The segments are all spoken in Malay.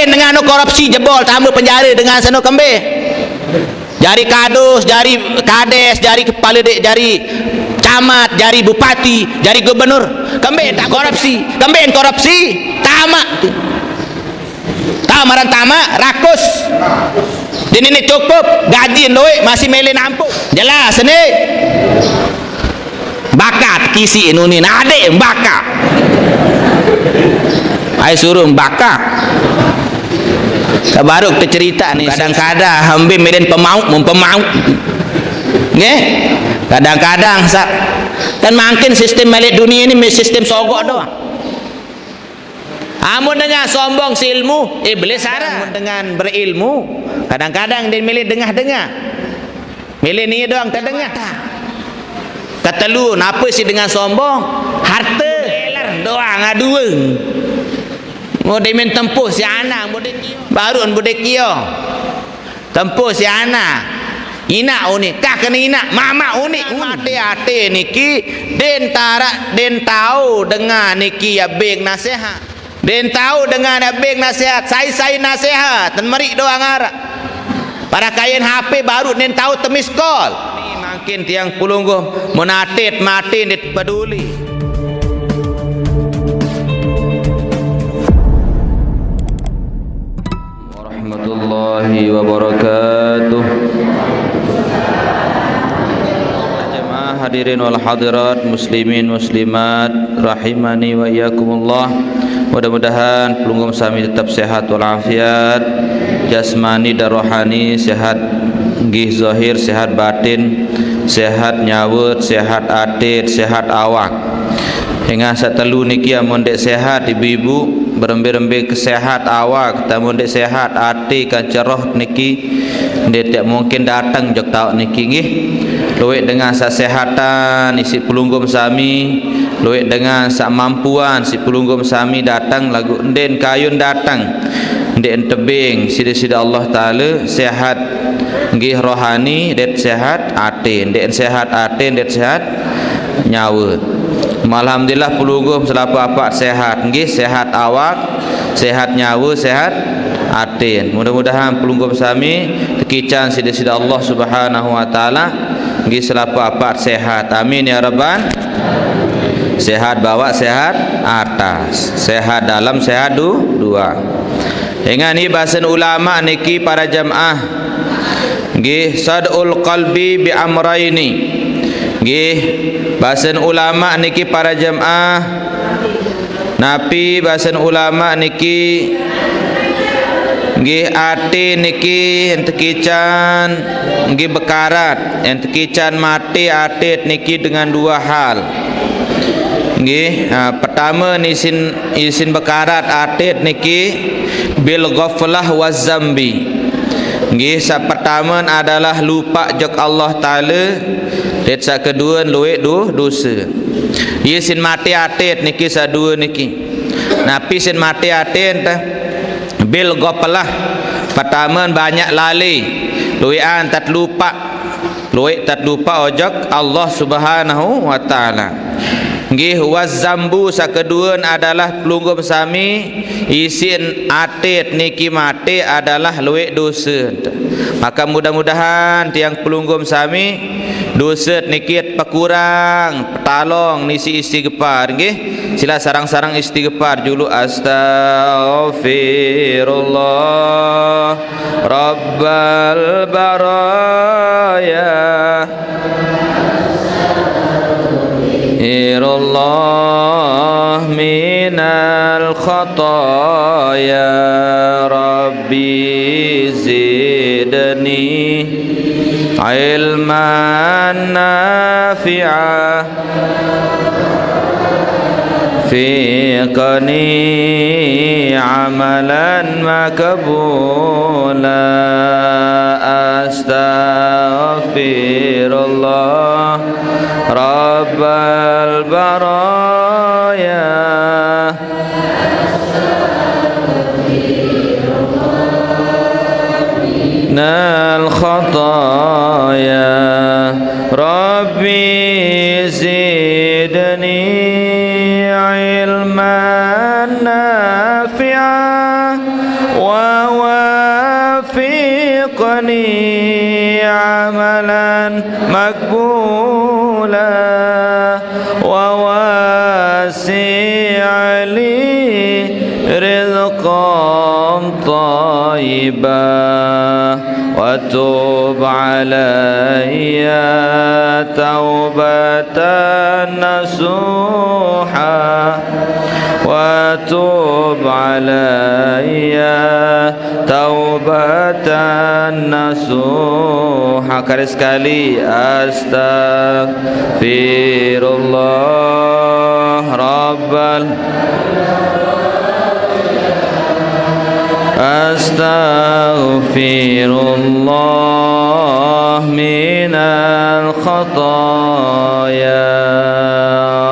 kambing dengan korupsi jebol tambah penjara dengan seno kambing. Jari kadus, jari kades, jari kepala jari camat, jari bupati, jari gubernur. Kambing tak korupsi, kambing korupsi, tamak. Tamaran tamak, rakus. Din ini cukup, gaji duit masih melin nampuk. Jelas ni. Bakat kisi ini nade bakat. Ai suruh bakat. Baru kita cerita ni kadang-kadang hambi meden pemauk mempemauk. Nggih? Kadang-kadang kan makin sistem milik dunia ini sistem sogok doang. Amun dengan sombong silmu iblis sarang dengan berilmu kadang-kadang dia milih dengah-dengah. Milih ni doang terdengar. Ketelu napa sih dengan sombong? Harta doang adueng. Mode men tempuh si anak mode kio. Baru mode kio. Tempuh si anak. Ina uni, kah kena ina, mama uni. Hati-hati niki den tahu dengan niki ya beg nasihat. Den tahu dengan ya beg nasihat, saya nasihat dan meri doang arah. Para kain HP baru den tahu temis call. Ni makin tiang pulungguh menatit mati dit peduli. Warahmatullahi wabarakatuh. Jemaah hadirin wal hadirat, muslimin muslimat rahimani wa iyyakumullah. Mudah-mudahan pelunggum sami tetap sehat walafiat, jasmani dan rohani sehat, gih zahir sehat batin, sehat nyawut, sehat atit, sehat awak. Hingga satelu niki amun dek sehat ibu-ibu berembe-rembe kesehat awak, tamun dek sehat ati kan ceroh niki dia tak mungkin datang jok tahu niki nggih. Luwek dengan sesehatan isi pelunggum sami, luwek dengan samampuan si pelunggum sami datang lagu den kayun datang den tebing sida-sida Allah taala sehat nggih rohani det sehat atin, den sehat atin det sehat nyawa. Alhamdulillah pelunggum selapo apa sehat nggih, sehat awak, sehat nyawa, sehat atin. Mudah-mudahan pelunggum sami tekican sida-sida Allah Subhanahu wa taala nggih selapo apa sehat. Amin ya rabbal. Sehat bawah, sehat atas, sehat dalam, sehat dua. Hingga ni bahasan ulama niki para jamaah nggih sadul qalbi bi amraini. Nggih bahasan ulama niki para jamaah napi bahasan ulama niki nggih ati niki ente kican nggih bekarat ente kican mati atit niki dengan dua hal. Nggih pertama isin bekarat atit niki bil ghaflah waz zambi. Nggih sa pertama adalah lupa jok Allah taala. Det sa kedua luwek dosa. Isin mati atit niki sa dua niki. Napi sin mati atit bil ghaflah. Pertama banyak lali. Luwean tat lupa. Luwek tat lupa ojok Allah Subhanahu wa taala. Nggih waz zambu sa kedua adalah pelunggum sami isin atit niki mati adalah luwek dosa. Maka mudah-mudahan tiang pelunggum sami dosa niki pekurang petalong nisi istighfar nggih. Sila sarang-sarang istighfar julu astaghfirullah rabbal baraya Allah minal khataya rabbi zidni ilman nafi'ah fiqni amalan makbula astaghfirullah rabbal baraya nal khataya rabbi zidni ilman nafi'ah ووافقني عملا مقبولا وواسع لي رزقا طيبا وتب علي توبة نصوحا وتب علي توبة نصوحا. Sekali astaghfirullah rabbal astaghfirullah minal khataaya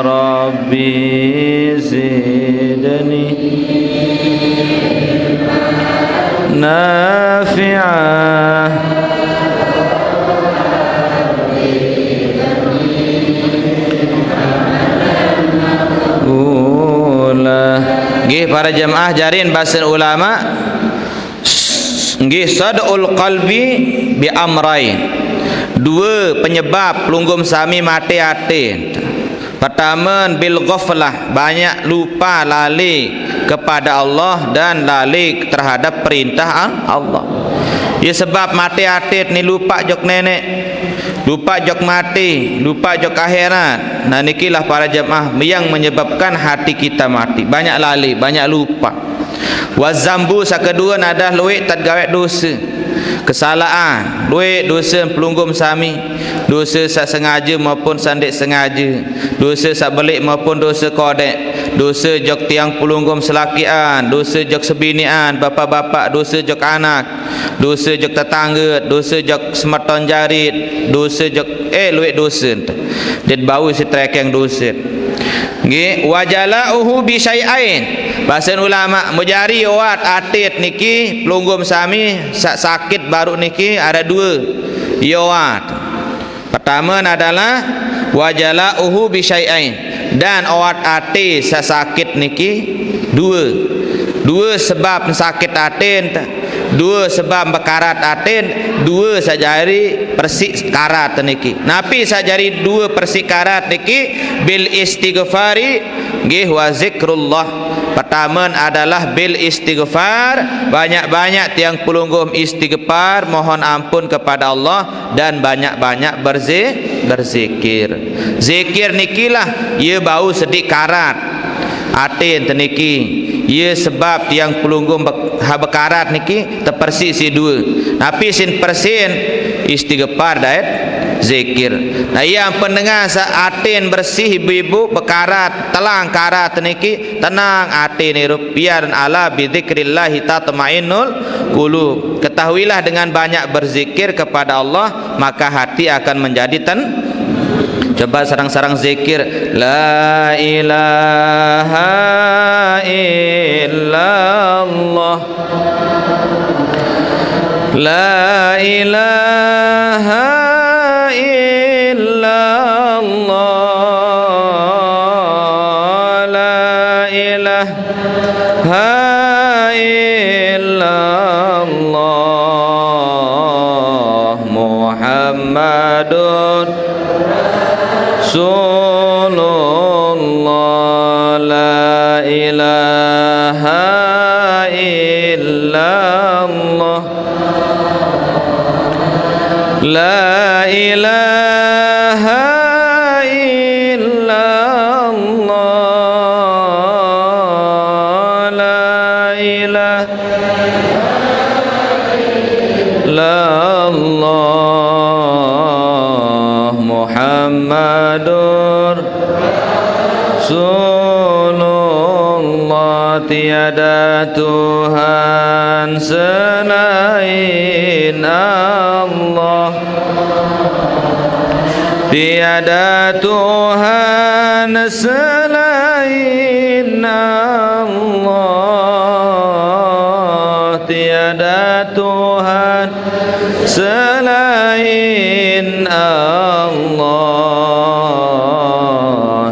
rabbi zidni nafi'ah. Nggih para jemaah jarin bahasa ulama nggih sadul qalbi bi amrain. Dua penyebab pelunggum sami mati hati. Pertama bil ghaflah, banyak lupa lali kepada Allah dan lali terhadap perintah Allah. Ya sebab mati hati ni lupa jok nenek, lupa jok mati, lupa jok akhirat. Nah nikilah para jemaah yang menyebabkan hati kita mati. Banyak lali, banyak lupa. Wazambu sakedua nadah luik tak gawe dosa. Kesalahan, luik dosa pelunggum sami, dosa sak sengaja maupun sandik sengaja, dosa sak belik maupun dosa kodek, dosa jok tiang pelunggum selakian, dosa jok sebinian, bapa-bapa, dosa jok anak, dosa jok tetangga, dosa jok semeton jarit, dosa jok luik dosa. Dia bau si trekeng dosa. Nggih, wajalauhu bi syai'ain. Bahasa ulama mujari awat atit niki pelunggum sami sakit baru niki ada dua yawat. Pertama adalah wajalauhu bi syai'ain, dan awat ati sakit niki dua sebab sakit atin, dua sebab bekarat atin, dua sajari persik karat niki. Napi sajari dua persik karat niki bil istighfari nggih wa zikrullah. Pertama adalah bil istighfar, banyak-banyak tiang pelunggum istighfar mohon ampun kepada Allah dan banyak-banyak berzikir. Zikir nikilah ia bau sedik karat atin teniki. Ia sebab yang pelunggum bekarat niki terpersi si dua. Tapi sin persin istighfar daet zikir. Nah yang pendengar atin bersih ibu-ibu bekarat telang karat niki tenang atin rupiah dan ala bidzikrillah tatmainnul qulub. Ketahuilah dengan banyak berzikir kepada Allah maka hati akan menjadi Coba sarang-sarang zikir la ilaha illallah, la ilaha illallah, la ilaha illallah Muhammadun Rasulullah, la ilaha illallah, la ilaha illallah, la ilaha illallah Muhammadur Rasulullah. Tiada Tuhan selain Allah, tiada Tuhan selain Allah, tiada Tuhan selain Allah.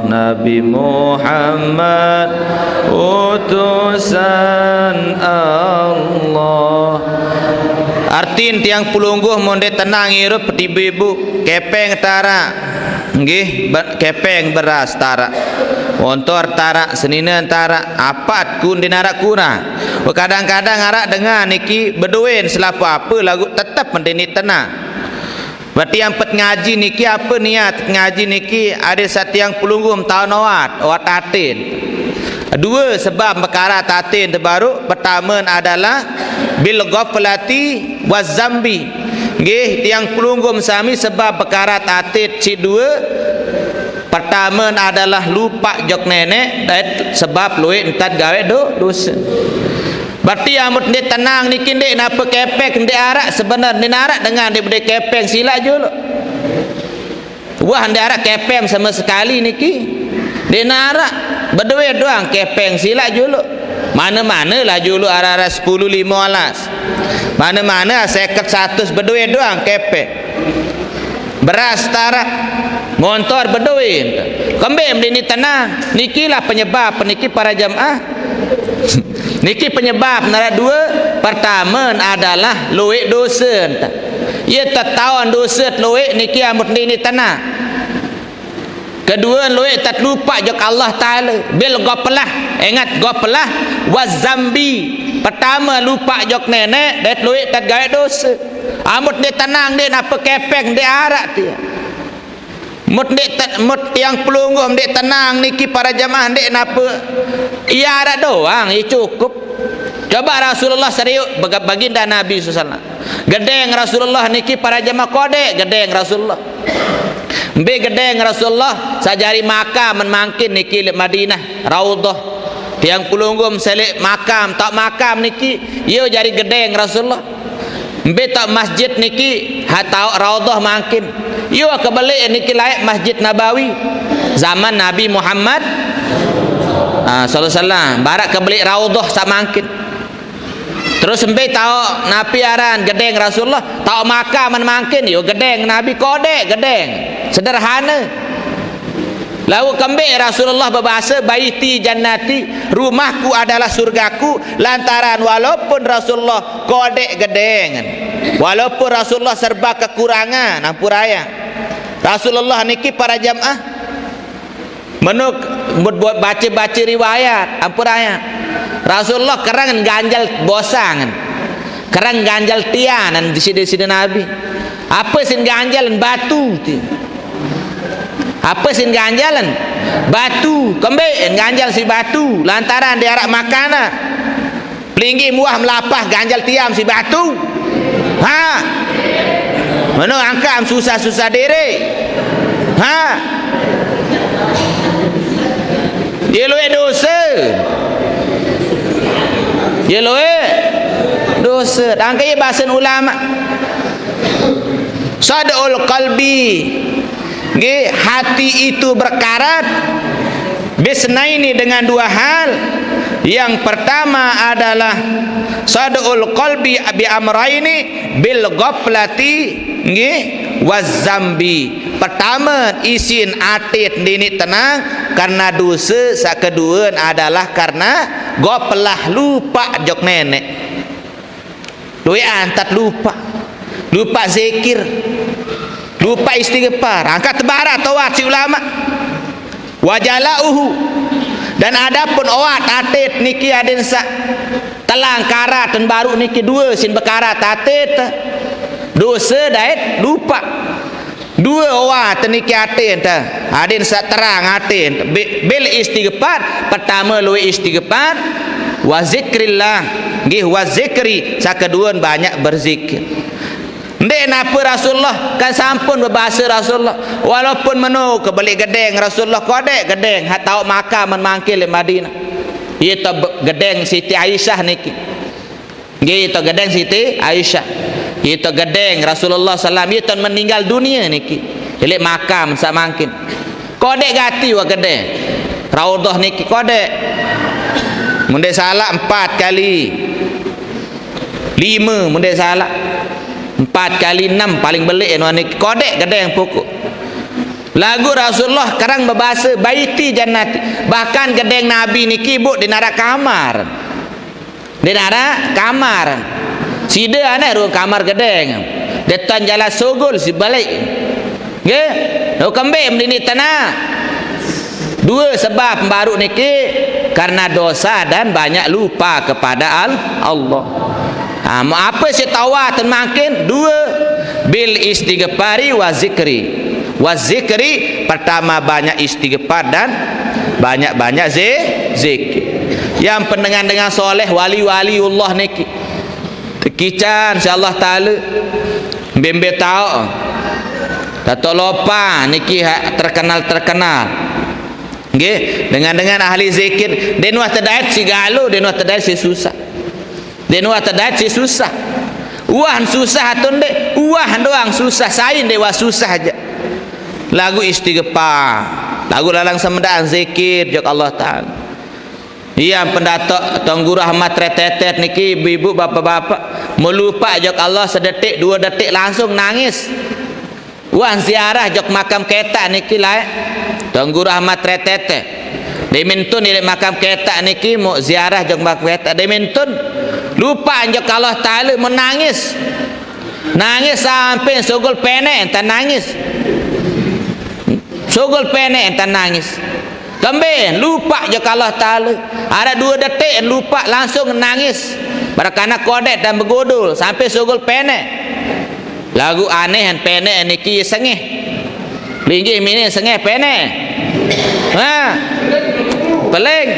Nabi Muhammad utusan Allah. Allah. Artin tiang pulungguh monde tenang hirup ibu-ibu kepeng tara nggih kepeng beras tara montor tara senina tara apat kun dinara kuna kadang-kadang arak dengan niki beduin selapu apa lagu tetap mendeni tenang. Berarti yang pet ngaji niki apa niat ngaji niki ada satiang pulungguh tahun awat tatin. Dua sebab perkara tatin terbaru. Pertama adalah bil ghaflati waz zambi. Nggih tiang pelunggum sami sebab perkara tatin si dua. Pertama adalah lupa jok nenek dan sebab luit entat gawe dosa. Berarti amut dia tenang niki ndek napa kepek ndek arak sebenarnya ndek arak dengan dia kepeng sila jolo. Wah ndek arak kepeng sama sekali niki. Ndek arak berduit doang kepeng sila julu. Mana-mana lah julu arah-arah 10 15. Mana-mana 50 100 berduit doang kepeng. Beras tarak motor berduit. Kembali ini tenang. Niki lah penyebab niki para jamaah. Niki penyebab nara dua. Pertama adalah luik dosa. Ia tertawan dosa luik niki amut ini tenang. Kedua luik tak lupa jok Allah Ta'ala bil ghaflah. Ingat ghaflah wazambi. Pertama lupa jok nenek dan luik tak gawe dosa. Amut dia tenang dia napa kepeng dia arak dia. Mut yang pelunggum dia tenang niki para jamaah dia napa ia arak doang ia cukup. Coba Rasulullah serius baginda Nabi SAW. Gedeng Rasulullah niki para jamaah kode gedeng Rasulullah. Mbe gedeng Rasulullah sajari makam mangkin niki Madinah Raudhah. Tiang pelunggum selik makam tak makam niki yo jari gedeng Rasulullah. Mbe tak masjid niki hatau Raudhah mangkin. Yo kebalik niki layak Masjid Nabawi zaman Nabi Muhammad sallallahu alaihi wasallam barak kebalik Raudhah sak mangkin. Terus sampai tahu Nabi aran gedeng Rasulullah, tahu makam mangkin yo gedeng Nabi kode gedeng sederhana. Lalu kembali Rasulullah berbahasa baiti jannati, rumahku adalah surgaku, lantaran walaupun Rasulullah kode gedeng, walaupun Rasulullah serba kekurangan, ampuraya. Rasulullah niki para jamaah menuk buat baca-baca riwayat, ampuraya. Rasulullah kerang ganjal bosangan, kerang ganjal tianan di sini Nabi. Apa sin ganjalan batu ti? Apa sin ganjalan batu? Kembali ganjal si batu lantaran dia arak makanan. Pelinggi muah melapah ganjal tiam si batu. Ha? Mana angkam susah-susah diri? Ha? Dia luwe dosa. Dia luwe dosa. Dan kaya bahasa ulama sadul qalbi, nggih, hati itu berkarat bisnaini dengan dua hal. Yang pertama adalah sadul qalbi bi amraini bil ghaflati, nggih, wazambi. Pertama isin atit dini tenang karena dosa, sak kedua adalah karena ghaflah lupa jok nenek. Luwe antat lupa zikir, lupa istighfar, angkat barat tawat si ulama wajalauhu. Dan adapun awat atit niki aden sak telang karat dan baru niki dua sin bekarat atit dosa daet lupa dua awat niki atit aden sak terang atit bil istighfar. Pertama lu istighfar wa zikrillah, nggih, wa zikri, sak kedua banyak berzikir. Ndek napa Rasulullah kan sampun berbahasa Rasulullah walaupun menu kebalik gedeng Rasulullah kodek gedeng hat tahu makam mangkil di Madinah. Ieu teh gedeng Siti Aisyah niki. Nggih teh gedeng Siti Aisyah. Ieu teh gedeng Rasulullah sallam ieu teh meninggal dunia niki. Jadi makam sak mangkin. Kodek gati wa gedeng. Raudhah niki kodek. Munde salah 4 kali. 5 munde salah. 4 kali 6 paling belik niki kodek gedeng pokok. Lagu Rasulullah kerang berbahasa baiti jannati. Bahkan gedeng Nabi niki bu di nara kamar. Dia ada kamar. Sida ana ruang kamar gedeng. Dia tan jalan sogol si balik. Nggih. Lo kembali mendini tanah. Dua sebab baru niki karena dosa dan banyak lupa kepada Allah. Apa si tawatan makin? Dua bil istighfari wa zikri. Wa zikri pertama banyak istighfar dan banyak-banyak zikir. Yang pendengar-dengar soleh wali-waliullah niki tekican insyaallah taala bembe tau Datuk Lopa niki terkenal nggih dengan ahli zikir den wa tadait si galo den wa tadait si susah den wa tadait si susah uah susah atun dek uah doang susah sain dewa susah aja lagu istighfar lagu lalang semedaan zikir jok Allah taala. Iya pendatok Tuan Guru Ahmad Retetet niki ibu-ibu bapak-bapak melupa jok Allah sedetik 2 detik langsung nangis. Wan ziarah jok makam ketak niki lae Tuan Guru Ahmad Retetet. Dementun di makam ketak niki mau ziarah jok makam ketak dementun lupa jok Allah taala menangis. Nangis sampai sogol penek entar nangis. Sogol penek entar nangis. Kembali lupa je Allah taala. Ada 2 detik lupa langsung nangis. Barakana kodet dan bergodul sampai sogol penek. Lagu aneh dan penek niki sengih. Linggih mini sengih penek. Peling.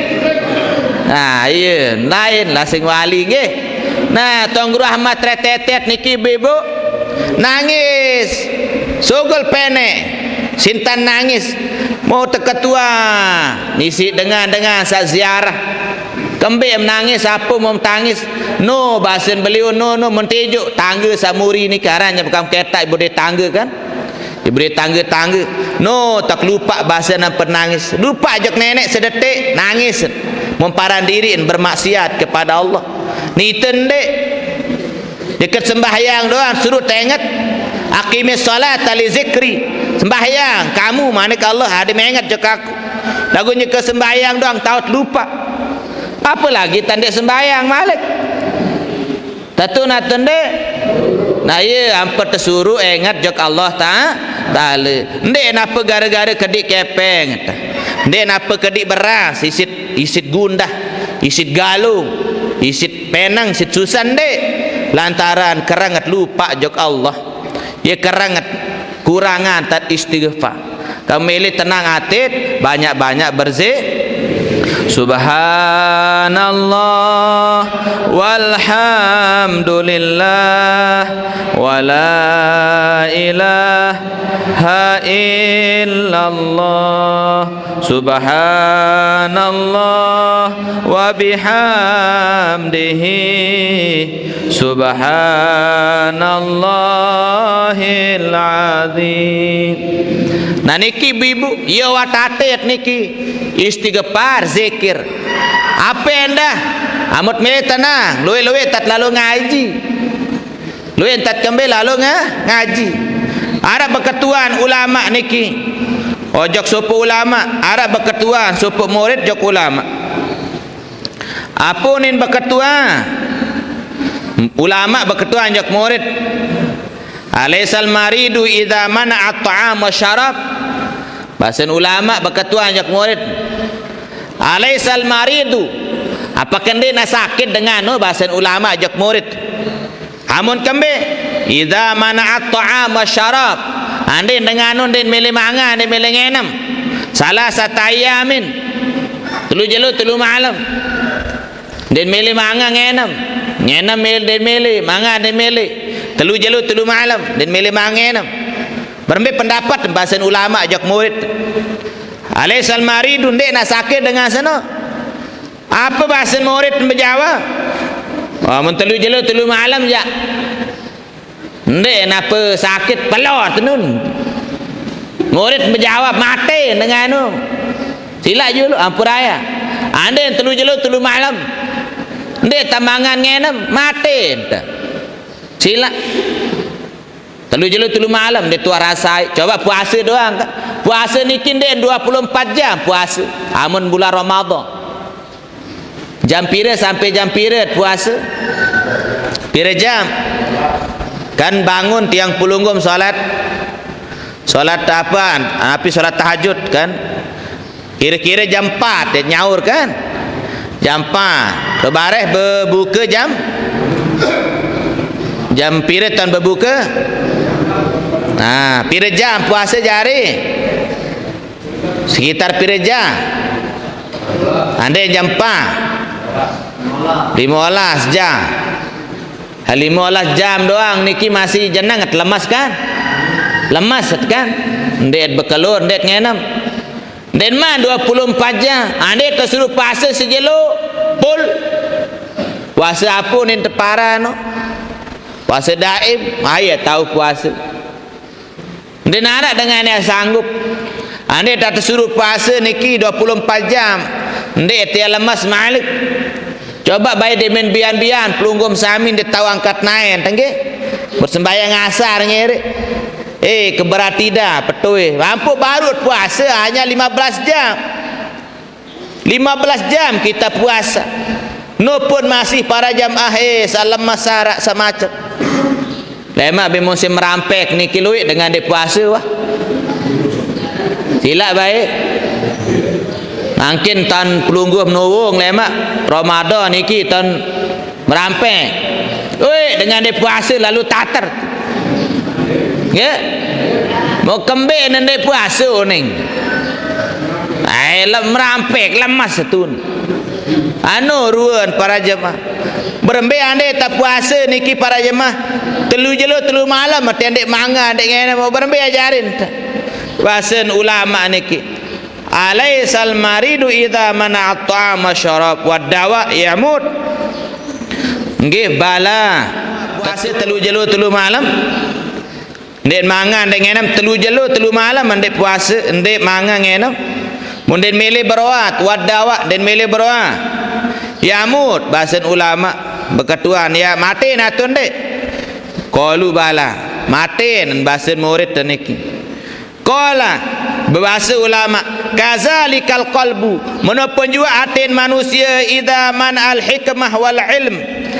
Iya, lain lah sing wali nggih. Nah, Tuan Guru Ahmad Retetet niki ibu nangis. Sogol penek. Sintan nangis. Mau terketua nisi dengan saat ziarah kembali menangis apa mau tangis no bahasan beliau no mentejuk tangga samuri ni karanya bukan ketak ibu dia tangga kan ibu dia tangga no tak lupa bahasan dan penangis lupa jok nenek sedetik nangis memparan diri bermaksiat kepada Allah ni tendek dekat sembahyang doang suruh tengok aqimis solat li zikri sembahyang kamu mana ke Allah ada mengingat jok aku lagunya ke sembahyang doang tahu lupa apa lagi tanda sembahyang malik tatu nak tanda nah iya hampir tersuruh ingat jok Allah ta'ala ndek napa gara-gara kedik kepeng ndek napa kedik beras isit gundah isit galung isit penang isit susah ndek lantaran kerangat lupa jok Allah ya kerangat kurangan tat istighfar kembali tenang hati banyak-banyak berzikir subhanallah walhamdulillah wala ilaha illallah subhanallah wa bihamdihi subhanallahil azim. Nah niki ibu ya watatet niki istighfar zikir apa anda amut milih tenang luwe tat lalu ngaji luwe tat kembali lalu ngaji ada berketuan ulama niki ojok supu ulama ada berketuan supu murid jok ulama apa nin berketuan ulama berketuan jok murid alaisal maridu idza mana at-ta'am wa syarab bahasan ulama berketuan jok murid alaisal maridu apakah dia nak sakit dengan bahasan ulama jok murid amun kembe idza mana at-ta'am wa syarab andin dengan din milih mangan din milih ngenam salah satayamin telu jelu telu malam din milih mangan ngenam milih din milih mangan din milih telu jelu telu malam din milih mangan ngenam berembe pendapat bahasan ulama jok murid alaisal maridun dek nak sakit dengan sana apa bahasan murid berjawab mun telu jelu telu malam je dek napa sakit pelor tenun murid berjawab mati dengan tu sila julu ampun raya anda yang telu jelu telu malam dek tamangan ngenem mati sila telu jelu telu malam dia tua rasai coba puasa doang kan puasa ni kin dia 24 jam puasa amun bulan Ramadan Jam pira sampai jam pira puasa? Pira jam? Kan bangun tiang Pulunggum solat apaan? Api solat tahajud kan? Kira-kira jam 4 dia nyaur kan? Jam 4. Lebareh berbuka jam pira tuan berbuka? Pira jam puasa jari? Sekitar pira jam? Andai jam 4 15 jam. 15 jam doang niki masih jenang lemas kan? Lemas kan? Ndek berkelur, ndek ngenam. Dan mah 24 jam. Andai kesuruh puasa sejelo pul. Puasa apa ni tepara no? Puasa daim, ayat tahu puasa. Dan anak dengan yang sanggup. Andai tak tersuruh puasa niki 24 jam. Ndek dia lemas malik. Coba bayi dia main bian-bian Pelunggum Samin dia tahu angkat naik tengge bersembayang asar ngere keberati dah petui mampu baru puasa hanya 15 jam 15 jam kita puasa no pun masih para jamaah salam masyarakat semacam lemak be musim merampek ni kiluit dengan dia puasa wah silap baik. Mungkin tan Pelunggum nuwung lemak Ramadan niki tan merampek. Dengan dia puasa lalu tater. Ya. Mau kembali nan dia puasa ning. Merampek lemas setun. Ruan para jemaah. Berembe ande tak puasa niki para jemaah. Telu jelo telu malam mati ande manga ande ngene mau berembe ajarin. Puasan ulama niki. Alaisal maridu idza mana'a ta'ama syarab wad dawa ya'mud. Nggih bala puasa telu jelo telu malam. Ndek mangan ndek ngenem telu jelo telu malam ndek puasa ndek mangan ngenem. Mun den mele beroat wad dawa den mele beroat. Ya'mud bahasan ulama berketuan ya mati natun dek. Qalu bala mati nan bahasan murid niki. Qala berbahasa ulama kazalikal qalbu menopun juga atin manusia idza man al hikmah wal ilm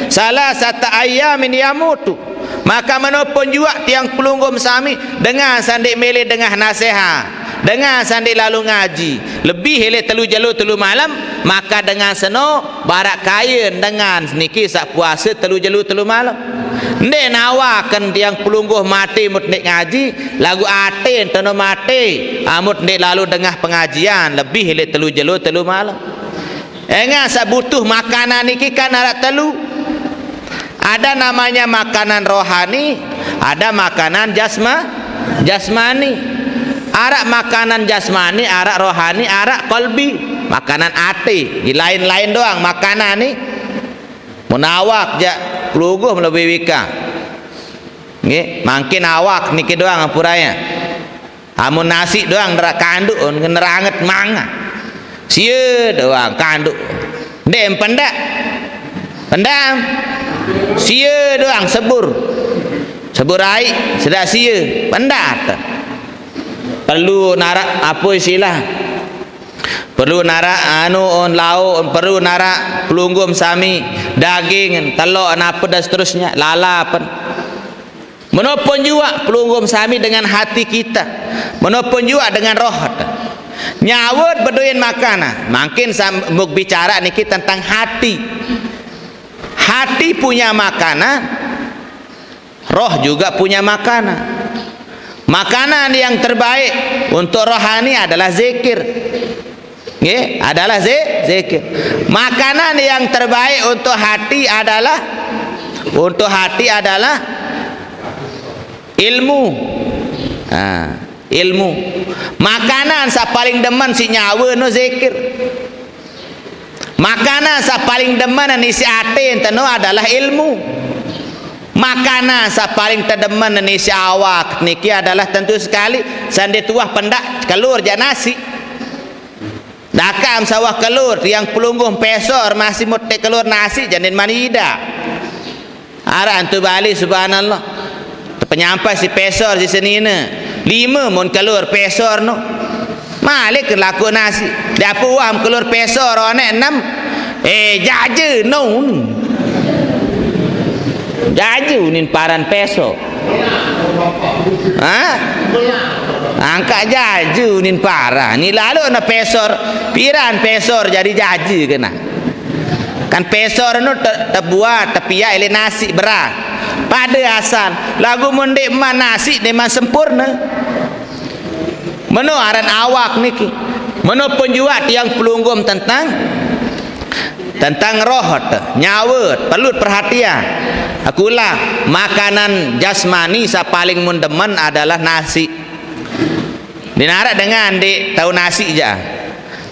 salasata ayamin yamutu maka menopun juga tiang Pelunggum Sami dengan sandik mele dengan nasihat dengan sandik lalu ngaji lebih hele telu jelo telu malam maka dengan seno barak kaya dengan niki sak puasa telu jelo telu malam ndek nawakan tiang Pelungguh mati mut ndek ngaji lagu atin tono mati amut ndek lalu dengah pengajian lebih hele telu jelo telu malam enga sabutuh makanan niki kan ada telu ada namanya makanan rohani ada makanan jasmani arak makanan jasmani arak rohani arak kolbi makanan ati lain-lain doang makanan ni menawak ja Pelungguh melebihi wika nggih mangkin awak niki doang apuranya amun nasi doang derak kanduk neranget manga sia doang kanduk ndek pendam sia doang sebur air sedak sia pendat perlu narak apa istilah perlu narak on lauk perlu narak Pelunggum Sami daging telur apa dan seterusnya lalapan menopun juga Pelunggum Sami dengan hati kita menopun juga dengan roh nyawut berdoyan makanan makin muk bicara niki tentang hati punya makanan roh juga punya makanan makanan yang terbaik untuk rohani adalah zikir adalah zikir makanan yang terbaik untuk hati adalah ilmu ilmu makanan sa paling demen si nyawa no zikir makanan sa paling demen ni si atin teno adalah ilmu makanan sa paling terdemen ni si awak niki adalah tentu sekali sande tuah pendak kelur ja nasi dakam sawah kelur yang Pelungguh pesor masih mutek kelur nasi janin manida ara antu bali subhanallah penyampai si pesor di senina 5 mun kelur pesor no malik laku nasi dapu wam kelur pesor one 6 jaja no jaju nin paran peso angkat jaju nin parah ni lalu na pesor piran pesor jadi jaji kena kan pesor nu terbuat tapi ya ele nasi beras pada asal lagu mendek man nasi memang sempurna meno aran awak niki meno penjuat yang pelunggum tentang roh nyawa perlu perhatian. Akulah makanan jasmani sa paling mendemen adalah nasi. Dinarak dengan di tahu nasi je.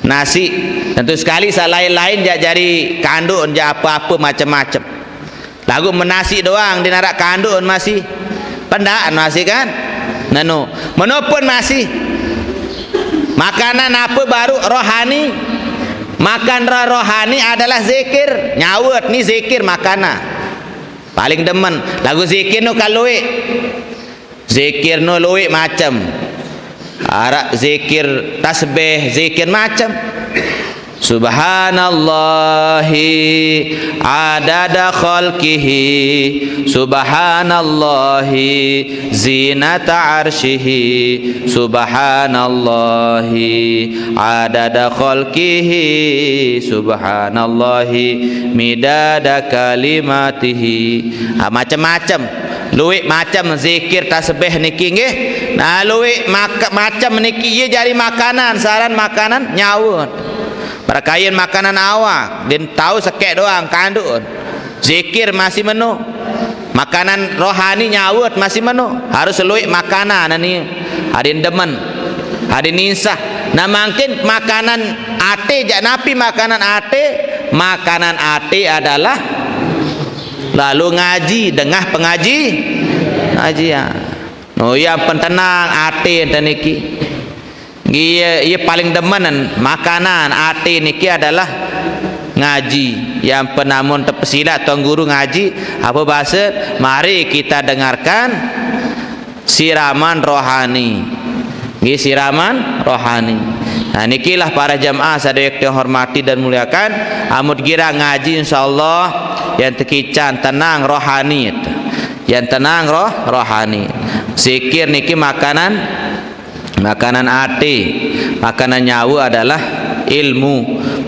Nasi tentu sekali sa lain-lain je jadi kandun je apa-apa macam-macam. Lagu menasi doang dinarak kandun masih pendaan masih kan? Nano. Menopun masih makanan apa baru rohani? Makan rohani adalah zikir. Nyawut ni zikir makanan. Paling demen lagu zikir no kaloi zikir no loi macam arak zikir tasbih zikir macam subhanallahi adada khalqihi subhanallahi zinata arshihi subhanallahi adada khalqihi subhanallahi midada kalimatihi macam-macam luwek macam zikir tasbih niki nggih nah luwek macam niki ye jadi makanan saran makanan nyawut perkayan makanan awak dan tahu sekek doang kandun zikir masih menu makanan rohani nyawut masih menu harus luwek makanan ni adin demen adin insah nah mungkin makanan ate jak napi makanan ate adalah lalu ngaji dengah pengaji ngaji ya no yang pentenang ate niki ia paling demenan makanan ate niki adalah ngaji yang penamun terpesilat tuan guru ngaji apa bahasa mari kita dengarkan siraman rohani siraman rohani nah nikilah para jamaah sadaya yang hormati dan muliakan amud gira ngaji insyaallah yang tekican tenang rohani yang tenang rohani zikir niki makanan ate makanan nyawa adalah ilmu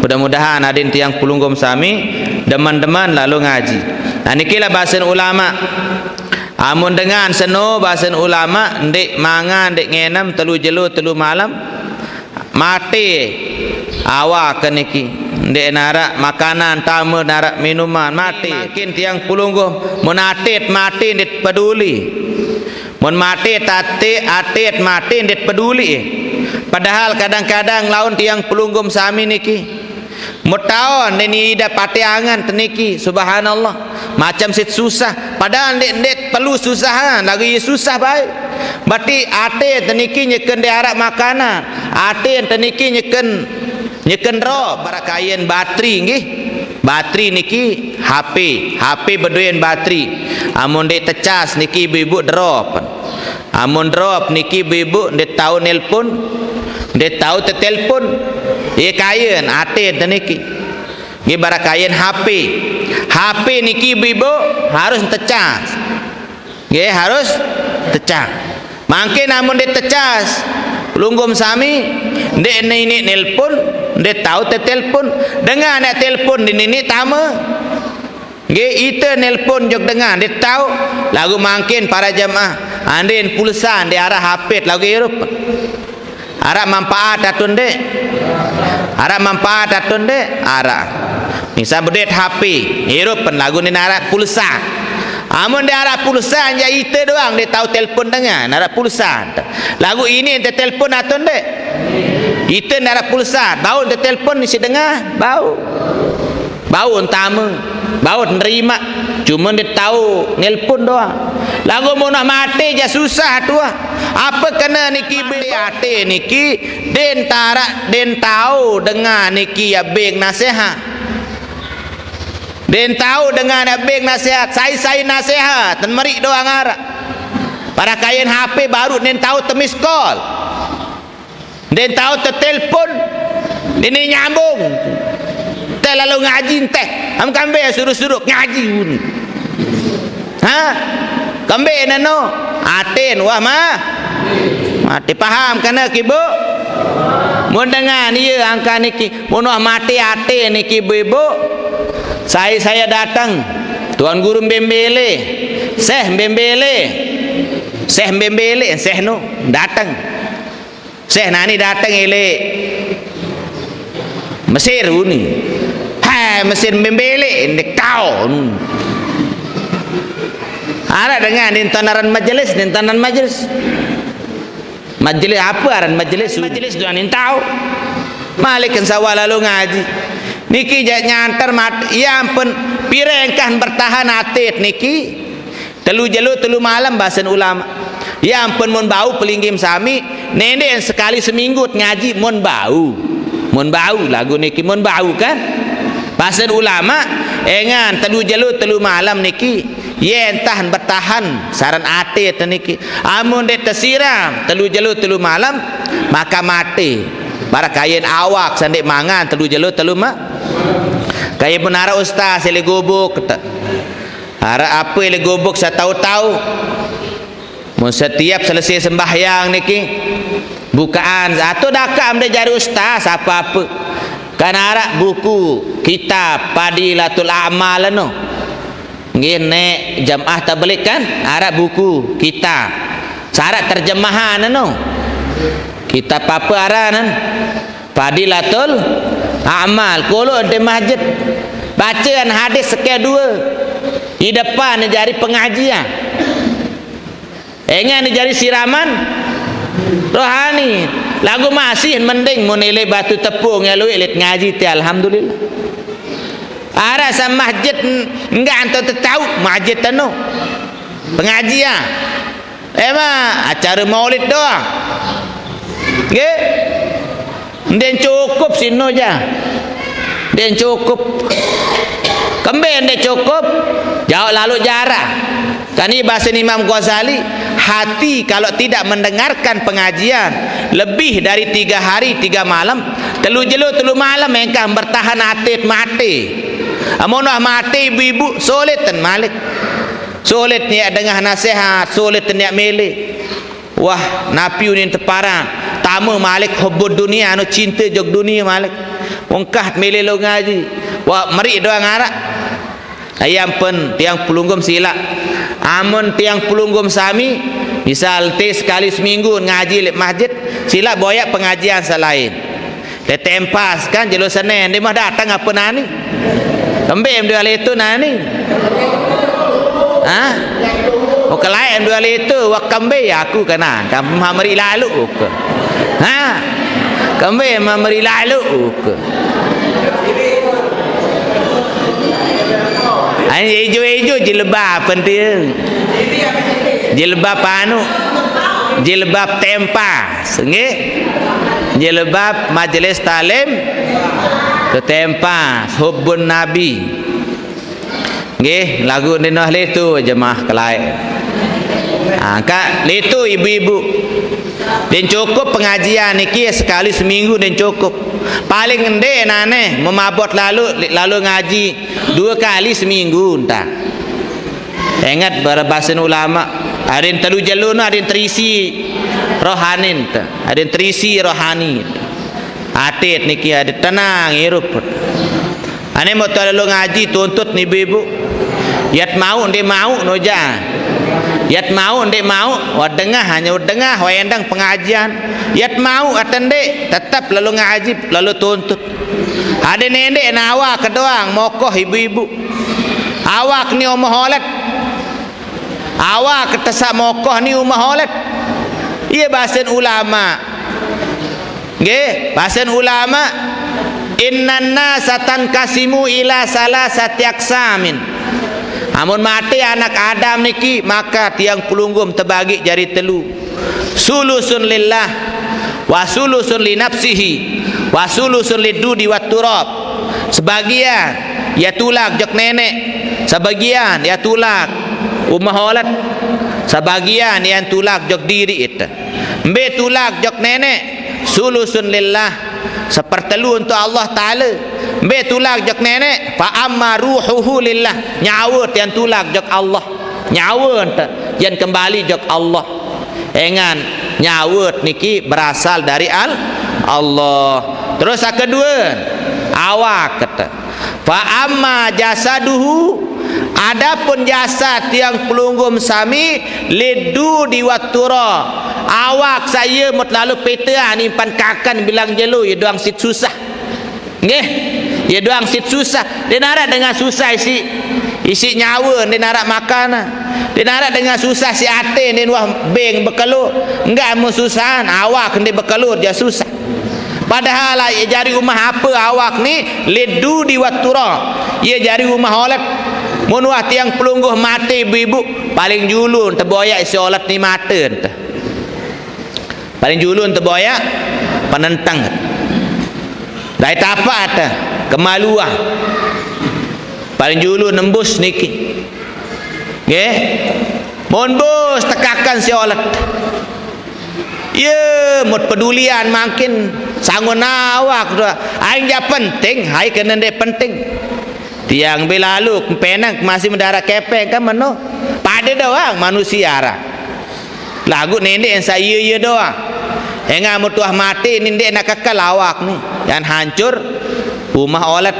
mudah-mudahan adin tiang pelunggum sami deman-deman lalu ngaji nah nikilah bahasan ulama amun dengan seno bahasan ulama ndek mangan ndek ngenem telu jelu telu malam mati awak ke niki ndek narak makanan tamu narak minuman mati makin tiang pelunggum munatit mati ndek peduli mun mati atit mati ndet peduli padahal kadang-kadang laun tiang pelunggum sami niki mutaon ini ida patiangan teniki subhanallah macam sit susah padahal ndet perlu susahan lagi susah baik berarti atit teniki nyeken di arak makanan atit teniki nyeken roh barakayen bateri nggih bateri niki HP berduaan bateri amun dek tecas niki ibu-ibu drop amun drop niki ibu-ibu dek tahu nelpon dek tahu telepon ye kayen atin niki nggih barakayen HP niki ibu-ibu harus tecas nggih harus tecas mangke namun dek tecas lunggum sami dek ini nelpon dek tahu telepon dengan nak telpon di nini tama nggih ite nelpon jog dengan dia tahu lagu mungkin para jemaah andin pulsa di arah HP lagu hirup arah manfaat atun dek arah misal bedet HP hirup lagu ni arah pulsa amun di arah pulsa anja ite doang dia tahu telpon dengan arah pulsa lagu ini ente telpon atun dek ite arah pulsa bau ente telpon isi dengar bau entama bau nerima cuma dia tahu nelpon doang lagu mau nak mati je susah tu apa kena niki beli ate niki den tahu dengan niki ya beg nasihat den tahu dengan ya beg nasihat saya nasihat dan meri doang arah para kain HP baru den tahu temis call den tahu telepon ini nyambung teh lalu ngaji teh. Am kambe suruh-suruh ngaji pun. Ha? Kambe nano aten wah mah. Mati paham kana kibu? Mun dengar ieu angka niki, mun wah mati aten niki ibu. Saya datang Tuan Guru Mbembele, Syekh Mbembele, Syekh Mbembele, Syekh no datang. Syekh nani datang ele Mesir ni. Hai Mesir Mbembele ni kau. Ada dengan dintanan majelis, Majelis apa aran majelis? Majelis doan tahu. Malik kan sawal lalu ngaji. Niki nyantar mat ya ampun pirengkah bertahan atit niki telu jelu telu malam bahasan ulama ya ampun mun bau pelinggim sami nenek sekali seminggu ngaji mun bau lagu niki mun bau kan bahasan ulama engan telu jelu telu malam niki yen tahan bertahan saran atit niki amun de tersiram telu jelu telu malam maka mati para kain awak sandek mangan telu jelu telu kayak penara ustaz ele gobok ara apa ele gobok saya tahu-tahu mun setiap selesai sembahyang niki bukaan atau dakam dia jadi ustaz apa-apa kan ara buku kitab Fadilatul A'mal no ngene jamaah tabligh kan ara buku kitab syarat terjemahan no kitab apa aranan Fadilatul Amal kalau di masjid bacaan hadis sekian dua di depan jadi pengajian engan jadi siraman rohani lagu masih mending menilai batu tepung lalu elit ngaji ti alhamdulillah ara sa masjid enggak anto tahu masjid tanu pengajian emang acara maulid doang nggih den cukup sino aja den cukup kemben den cukup jauh lalu jarak kan ini bahasa Imam Ghazali hati kalau tidak mendengarkan pengajian lebih dari 3 hari 3 malam telu jelu telu malam engkau bertahan atit mati amunah mati ibu-ibu sulit dan malik sulit ni dengar nasihat sulit ni milih wah napi unin teparang tamu malik hubbud dunia anu cinta jog dunia malik ungkah milih lo ngaji wah meri doang arak ayam pen tiang pelunggum sila amun tiang pelunggum sami misal te sekali seminggu ngaji lek masjid sila boyak pengajian selain tempas kan jelo Senin dia mah datang apa nani kembem dia itu nani ha oh kelain dua itu wak kembe aku kena kamu mari lalu ke ha kembe mari lalu ke ai ijo jilbab penting jilbab anu jilbab tempas nggih jilbab majelis talim ke tempas hubbun nabi nggih lagu dino itu jemaah kelai kak itu ibu-ibu dan cukup pengajian niki sekali seminggu dan cukup paling ende nane memabot lalu ngaji 2 kali seminggu entah ingat bahasa ulama ada yang telu jalun ada yang terisi rohanin ada yang terisi rohani atit niki ada tenang hirup ane mau lalu ngaji tuntut nih ibu yat mau ndek mau noja yat mau ndek mau wadengah hanya wadengah wayandang pengajian yat mau atende tetap lalu ngaji lalu tuntut ada nendek nawa kedoang mokoh ibu-ibu awak ni omah holet awak ketesak mokoh ni omah holet iya bahasan ulama nggih bahasan ulama innan nasa tankasimu ila salasati aqsamin amun mati anak Adam niki maka tiang pelunggum terbagi jadi telu sulusun lillah wa sulusun li nafsihi wa sulusun lidudi wat turab sebagian ya tulak jok nenek sebagian ya tulak umah holat sebagian yang tulak jok diri itu mbe tulak jok nenek sulusun lillah sepertelu untuk Allah Ta'ala be tulak jak nenek fa amma ruhuhu lillah, nyawa tian tulak jak Allah, nyawa yang kembali jak Allah. Engan nyawa niki berasal dari Allah. Terus yang kedua, awak kata fa amma jasaduhu, adapun jasad yang pelunggum sami lidu diwatura, awak saya mutlalu peta ni pankakan bilang jelu ya doang sit susah nggih, ya doang sit susah, dia narak dengan susah isi nyawa, dia narak makan, dia narak dengan susah si ate dia wah beng bekelur, enggak mau susahan awak dia bekelur dia susah. Padahal ia jari rumah apa awak ni lidu diwatura, ia jari rumah olat munwah tiang pelungguh mati ibu-ibu paling julun terboyak isi olat ni mata entah. Paling julun terboyak penentang dah tapak dah kemaluan paling julun nembus niki nggih mun bos tekakan si olat ya mut pedulian makin sangun awak aing dia penting hai kena dia penting tiang belalu penang masih mendarah kepeng kan mano pada doang manusia arah lagu nenek yang saya ya doang enggak mutuah mati ni dia nak kekal awak ni yang hancur rumah olat.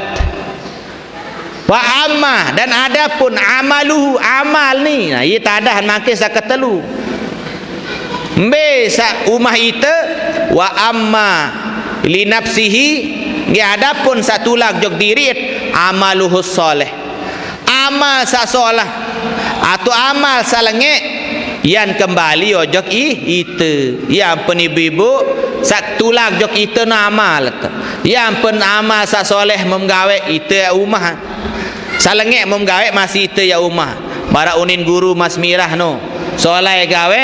Wa amma, dan adapun amaluhu, amal ni nah ia tadahan makin sakatelu mbe sa umah ita wa amma li nafsihi, dia adapun satulah jog diri amaluhu soleh, amal sa solah atau amal salenge yang kembali ojok itu yang penibu sak tulak jok itu na amal yang pen amal sa soleh memgawe itu ya umah salenge memgawe masih itu ya umah bara unin guru mas mirah no soleh gawe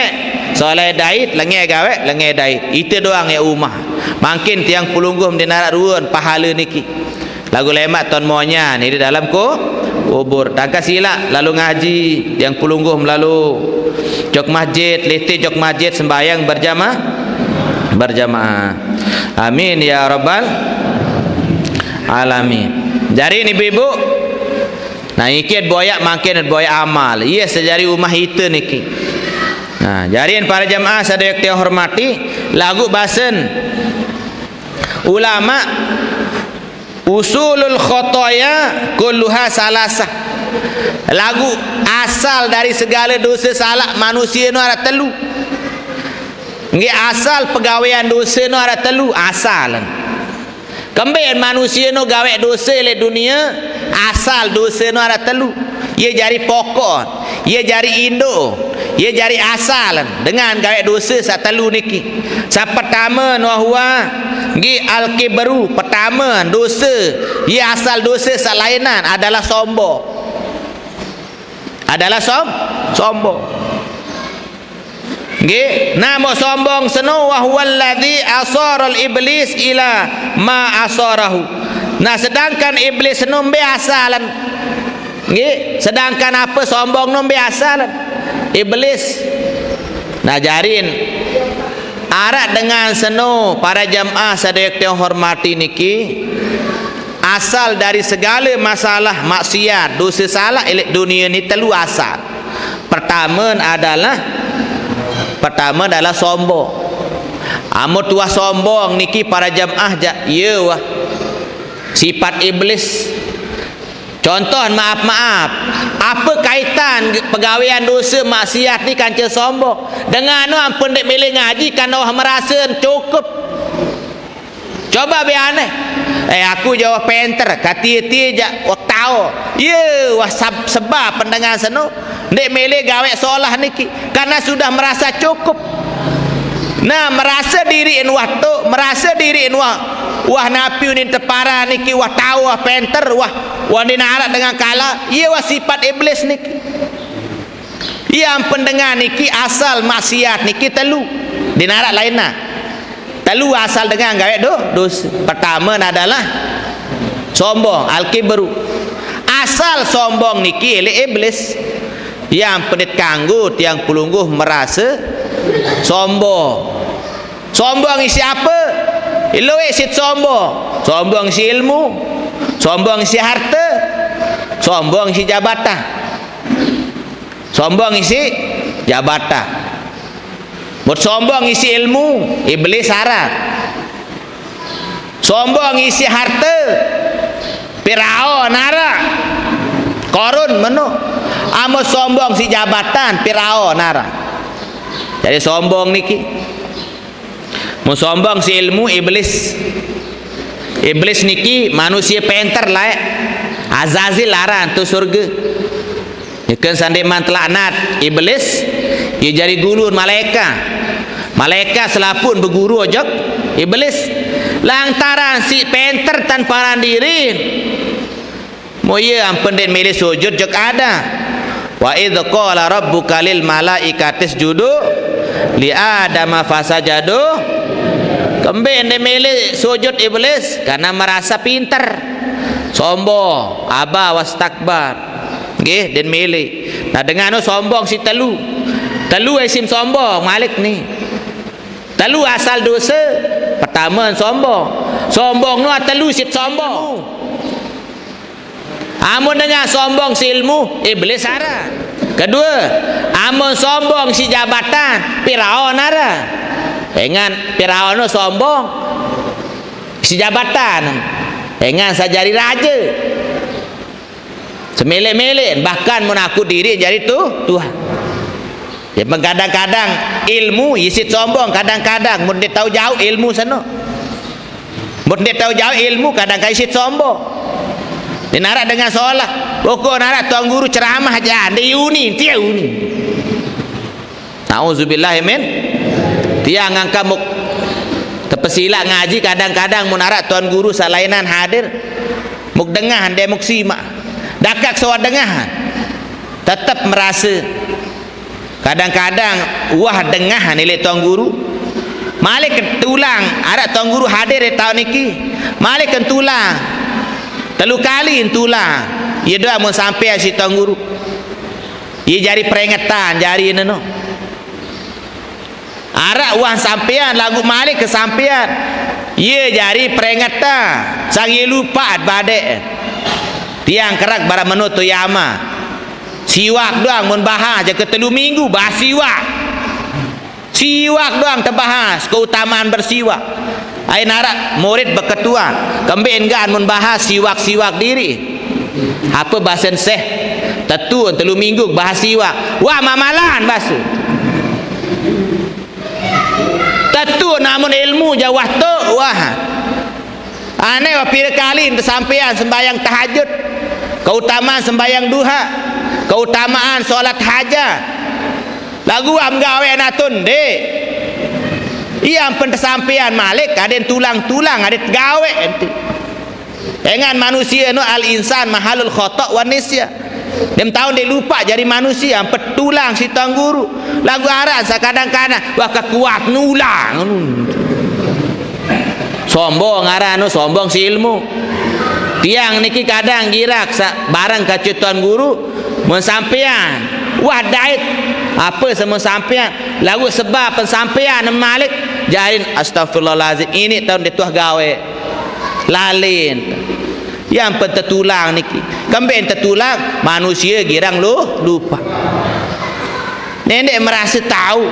soleh dait lenge gawe lenge dait itu doang ya umah makin tiang pulunggum di narak ruun pahala niki lagu lemat ton monya ni di dalam kubur tak kasihlah lalu ngaji yang pulunggum lalu jok masjid letih jok masjid sembahyang berjamaah amin ya rabbal alamin. Jari ni ibu nah ikit boyak makin boyak amal iya sejari umah itu niki. Nah jarian para jamaah sadaya yang hormati lagu basen ulama usulul khotoya kulluha salasah, lagu asal dari segala dosa salah manusia nu ada telu nggih asal pegawaian dosa nu ada telu asalan kemben manusia nu gawe dosa le dunia asal dosa nu ada telu ia jari pokok ia jari indo ia jari asalan dengan gawe dosa satelu niki sa pertama nu huwa nggih al-kibru pertama dosa ia asal dosa salainan adalah sombong, adalah sombong nggih namo sombong seno wa huwallazi asaral iblis ila ma asarahu. Nah sedangkan iblis nombe asalan nggih sedangkan apa sombong nombe asalan iblis. Nah jarin arak dengan seno para jamaah sadaya yang hormati niki asal dari segala masalah maksiat dosa salah elek dunia ni telu asal. Pertama adalah sombong. Amut wah sombong niki para jamaah ya wah sifat iblis. Contoh maaf apa kaitan pegawaian dosa maksiat ni kanca sombong dengan nu ampun dek milih ngaji kan wah merasa cukup. Coba be aneh aku jawab penter kati-ti jak wah tahu ye wah sebab pendengar seno dek milih gawe solah niki karena sudah merasa cukup. Nah merasa diri in waktu merasa diri in wah napi unin tepara niki wah tahu wah penter wah dinarak dengan kala iya wah sifat iblis niki. Yang pendengar niki asal maksiat niki telu dinarak lainna telu asal dengan gawe dosa. Pertama adalah sombong al-kibru, asal sombong niki ele iblis yang penit kanggo tiang pelungguh merasa sombong. Sombong isi apa? Ilowe sit sombong isi ilmu sombong isi harta, sombong isi jabatan. Sombong isi jabatan. Bersombong isi ilmu, iblis harap. Sombong isi harta, Firaun harap. Korun menu. Amo sombong si jabatan, Firaun harap. Jadi sombong niki. Mau sombong si ilmu, iblis. Iblis niki manusia penter lah. Azazil larang tu surga. Ikan sandiman telaknat iblis, ia jadi guru malaikat. Malaikat selapun berguru ojok iblis. Lantaran si penter tanpa diri. Moya ampun den milih sujud jok ada. Wa idz qala rabbuka lil malaikati isjudu li adama fasajadu. Kemben den milih sujud iblis karena merasa pintar. Sombong, aba wastakbar. Nggih, den milih. Nah dengan sombong si telu. Telu isim sombong Malik ni. Telu asal dosa. Pertama sombong. Sombong no telu sip sombong. Amun dengan sombong si ilmu, iblis ada. Kedua, amun sombong si jabatan, Firaun ada. Dengan Firaun no sombong si jabatan. Dengan sajari raja. Semelek-melek, bahkan mengaku diri jadi Tuhan. Ya, kadang-kadang ilmu isi sombong, kadang-kadang mun dia tahu jauh ilmu sana. Mun dia tahu jauh ilmu kadang-kadang isi sombong. Dia narak dengan solat. Pokok narak tuan guru ceramah aja, dia uni, dia uni. Nauzubillah min. Dia ngangka muk terpesila ngaji kadang-kadang mun narak tuan guru salainan hadir. Muk dengah dia muk simak. Dakak soal dengahan tetap merasa kadang-kadang wah dengahan nilai tuan guru malik ketulang ada tuan guru hadir di tahun niki malik ketulang telu kali tulang ia doa mau sampai si tuan guru ia jari peringatan jari ini no arak wah sampean lagu malik kesampean ia jari peringatan sang ia lupa badai tiang kerak bara menut tu yama siwak doang mun bahas je ke 3 minggu bahas siwak doang terbahas keutamaan bersiwak ai narak murid berketua kembin gan mun bahas siwak diri apa bahasan seh tetu 3 minggu bahas siwak wah mamalan basu tetu namun ilmu jawah tu wah aneh wapir kali kesampean sembahyang tahajud keutamaan sembahyang duha keutamaan solat hajat lagu am gawe natun de iya ampun kesampean malik ada tulang-tulang ada gawe enti dengan manusia no al insan mahalul khata' wa nisya dem tahun dia lupa jadi manusia ampun tulang si tuan guru lagu arak kadang-kadang wah kekuat nulang sombong arano sombong si ilmu tiang niki kadang girak barang kacutuan guru mun sampean wah dait apa semua sampean lagu sebab pensampean Malik jarin astagfirullahalazim ini tahun dituah gawe lalin yang pentetulang niki kembali tertulang manusia girang lupa nenek merasa tahu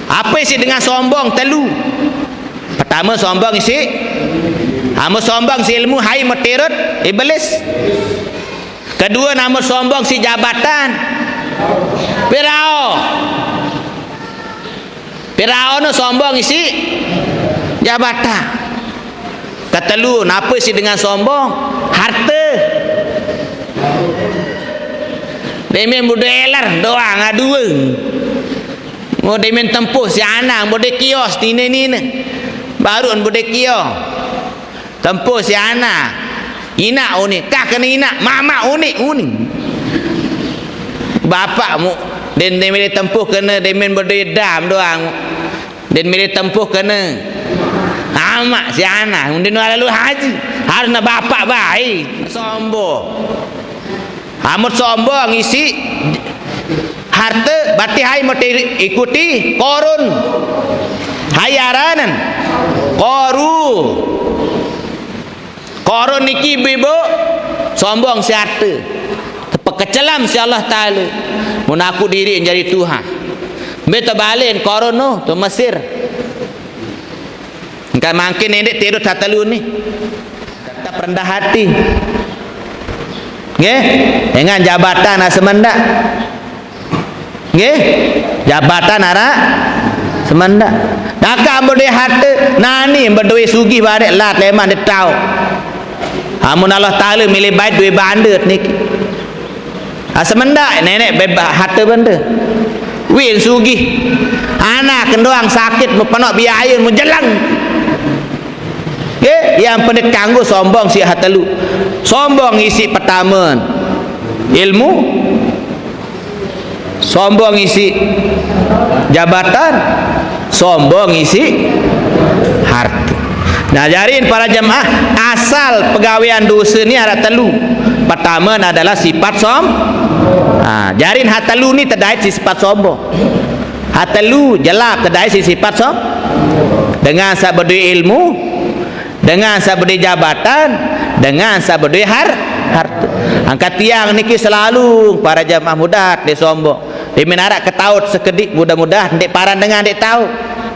apa isi dengan sombong telu pertama sombong isi Amo sombong si ilmu hai metirut iblis. Kedua nama sombong si jabatan Firaun sombong isi jabatan. Ketelu napa si dengan sombong harta. Demen budelar doang adua. Mau demen tempuh si anak bude kios nina baru bude kios. Tempuh si anak ina unik kak kena ina mama unik bapak mu den milih tempuh kena demen berdedam doang den milih tempuh kena amak si anak undin lalu haji harus na bapak baik sombong amut sombong isi harta berarti hai mesti ikuti korun hayaranan koru Koron niki bibo sombong si harta. Terpekecelam si Allah Ta'ala. Mengaku diri menjadi Tuhan. Betul balik koron no tu Mesir. Engkau makin ini tidur tatalu ni. Tetap rendah hati. Nggih, dengan jabatan asemenda. Nggih, jabatan ara semenda. Nak amboi harta, nani berdui sugih barek lat leman dia tahu. Amun Allah Taala milih baik duit bandar ni. Asemenda nenek bebas harta benda. Win sugih. Anak kendoang sakit penok biaya menjelang. Yang pendekang sombong si hatalu. Sombong isi pertama ilmu, sombong isi jabatan, sombong isi harta. Nah, jarin para jemaah, asal pegawaian dosa ni ada telu. Pertama adalah sifat jarin hatalu ni terdait si sifat sombong. Hatalu jelap terdait si sifat dengan sabdui ilmu, dengan sabdui jabatan, dengan sabdui harta. Angkat tiang niki selalu para jamaah muda dia sombong. Dia menarak ketaut sekedik mudah-mudahan dek paran dengan dek tahu.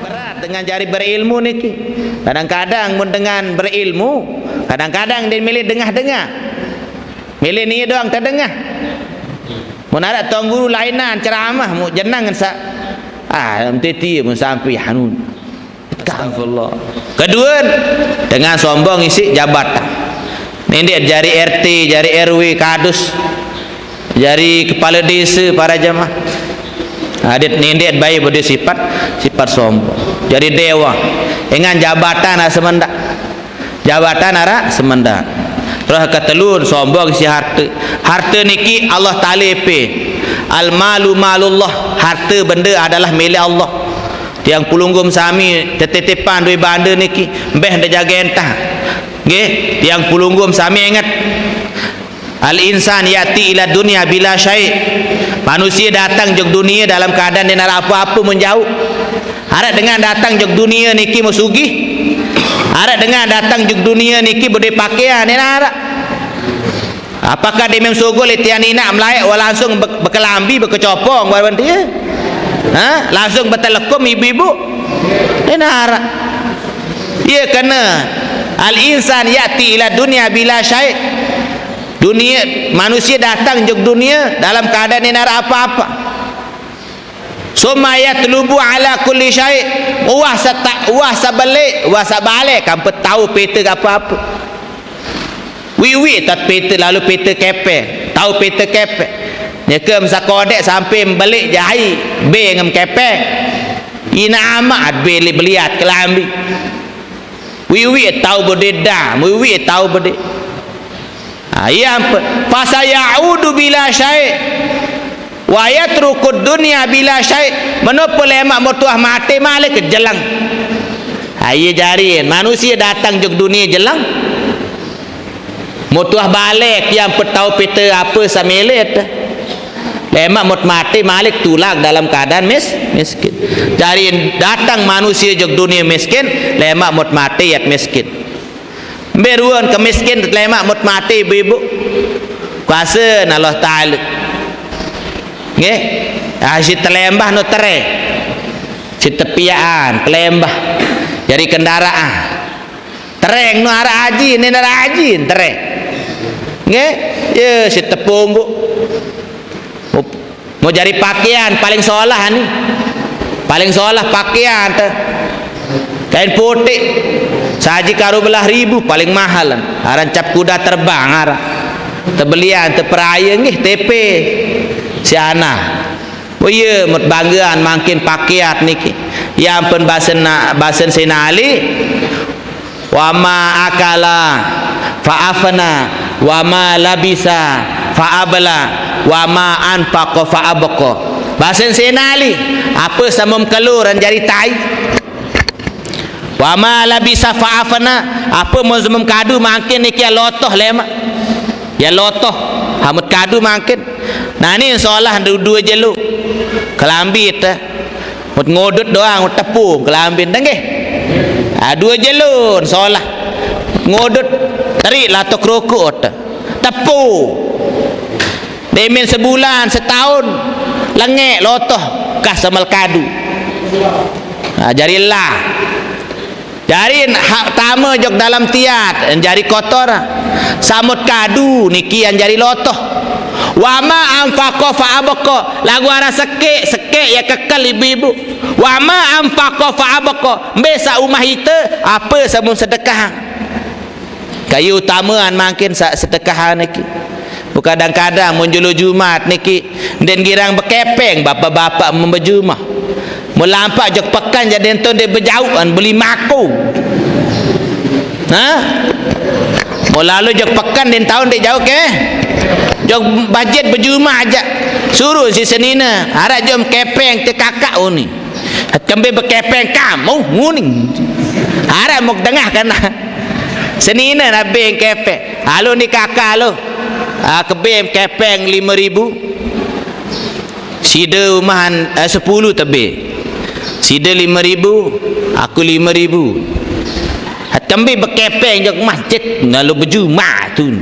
Berat dengan jari berilmu niki. Kadang-kadang mun dengan berilmu, kadang-kadang dia milih dengar-dengar. Milih ni doang terdengar. Mun ada tuan guru lainan ceramah mu jenang sa mtiti mun sampai hanun. Astagfirullah. Kedua, dengan sombong isi jabatan. Ini dia jari RT, jari RW, kadus, jari kepala desa para jemaah. Adik ni dia baik berdua sifat sombong. Jadi dewa dengan jabatan semenda. Jabatan ara semenda. Terus ketelun sombong isi harta. Harta niki Allah Taala pe. Al malu malullah. Harta benda adalah milik Allah. Tiang pulunggum sami tetetipan duit bandar niki mbeh dah jaga entah. Nggih, tiang pulunggum sami ingat. Al insan yati ila dunia bila syai'. Manusia datang jog dunia dalam keadaan dia nak apa-apa menjauh. Harap dengan datang jog dunia niki musugih. Harap dengan datang jog dunia niki berdai pakaian dia harap. Apakah dia memang sogol tiang ni nak melayak wala langsung berkelambi berkecopong baru dia? Langsung bertelekom ibu-ibu. Dia harap. Ia kena al insan yati ila dunia bila syai'. Dunia manusia datang jog dunia dalam keadaan dia nak apa-apa. Summa yatlubu ala kulli syai'. Wah sabalik kan tahu peta apa-apa. Wiwi tak peta lalu peta kepe. Tahu peta kepe. Nyeka masa kodek sampai balik jahai be ngam kepe. Ina amat be beliat kelambi. Wiwi tahu bededa, wiwi tahu bede. Ayam fasayaudu bila syai' wa yatrukud dunya bila syai'. Menopo lemak motuah mati malik ke jelang. Aye jarin manusia datang jog dunia jelang. Motuah balik yang petau peta apa samilet. Lemak mot mati malik tulak dalam keadaan miskin. Jarin datang manusia jog dunia miskin, lemak mot mati yat miskin. Beruan kemiskin lemak mut mati ibu-ibu. Kuasa Allah Taala. Nggih. Si telembah no tere. Si tepiaan telembah. Jadi kendaraan. Tereng no ara haji, ni ara haji tereng. Nggih. Ya si tepung bu. Mau jadi pakaian paling solah ni. Paling solah pakaian tu. Kain putih. Saji karo belah ribu paling mahal. Aran cap kuda terbang aran. Tebelian teperaya ngih TP. Si anak. Oh iya mut banggaan makin pakiat niki. Yang pen basen sinali. Wa ma akala fa'afna wa ma labisa fa'abla wa ma anfaqa fa'abqa. Basen sinali apa samum keluran jari tai. Wa ma labisa fa'afna apa muzmum kadu makin niki lotoh lemak. Ya lotoh hamut kadu makin. Nah ni seolah dua jelu. Kelambi tu. Mut ngodut doang mut tepu kelambi nggih. Dua jelun seolah. Ngodut Tarik lah tu kerukut tepu demin sebulan setahun lengek lotoh kah semal kadu. Jarilah jarin hak tama jok dalam tiat jari kotor samut kadu niki yang jari lotoh. Wa ma anfaqa fa abqa lagu ara sekek ya kekal ibu-ibu. Wa ma anfaqa fa abqa besa umah kita apa samun sedekah kayu utamaan makin sedekah niki. Kadang-kadang munjulu Jumat niki den girang berkepeng bapak-bapak membejumah melampak jok pekan jadi ento dia berjauhan beli maku mau lalu jok pekan den tahun dia jauh ke jok budget berjumah aja suruh si senina harap jom kepeng te kakak ni kembe berkepeng kamu nguning harap mau dengar kan senina nabi yang kepeng halo ni kakak halo kebem kepeng 5,000 sida umahan 10 tebe sida 5,000 aku 5,000 kembe berkepeng jok masjid lalu berjumah tu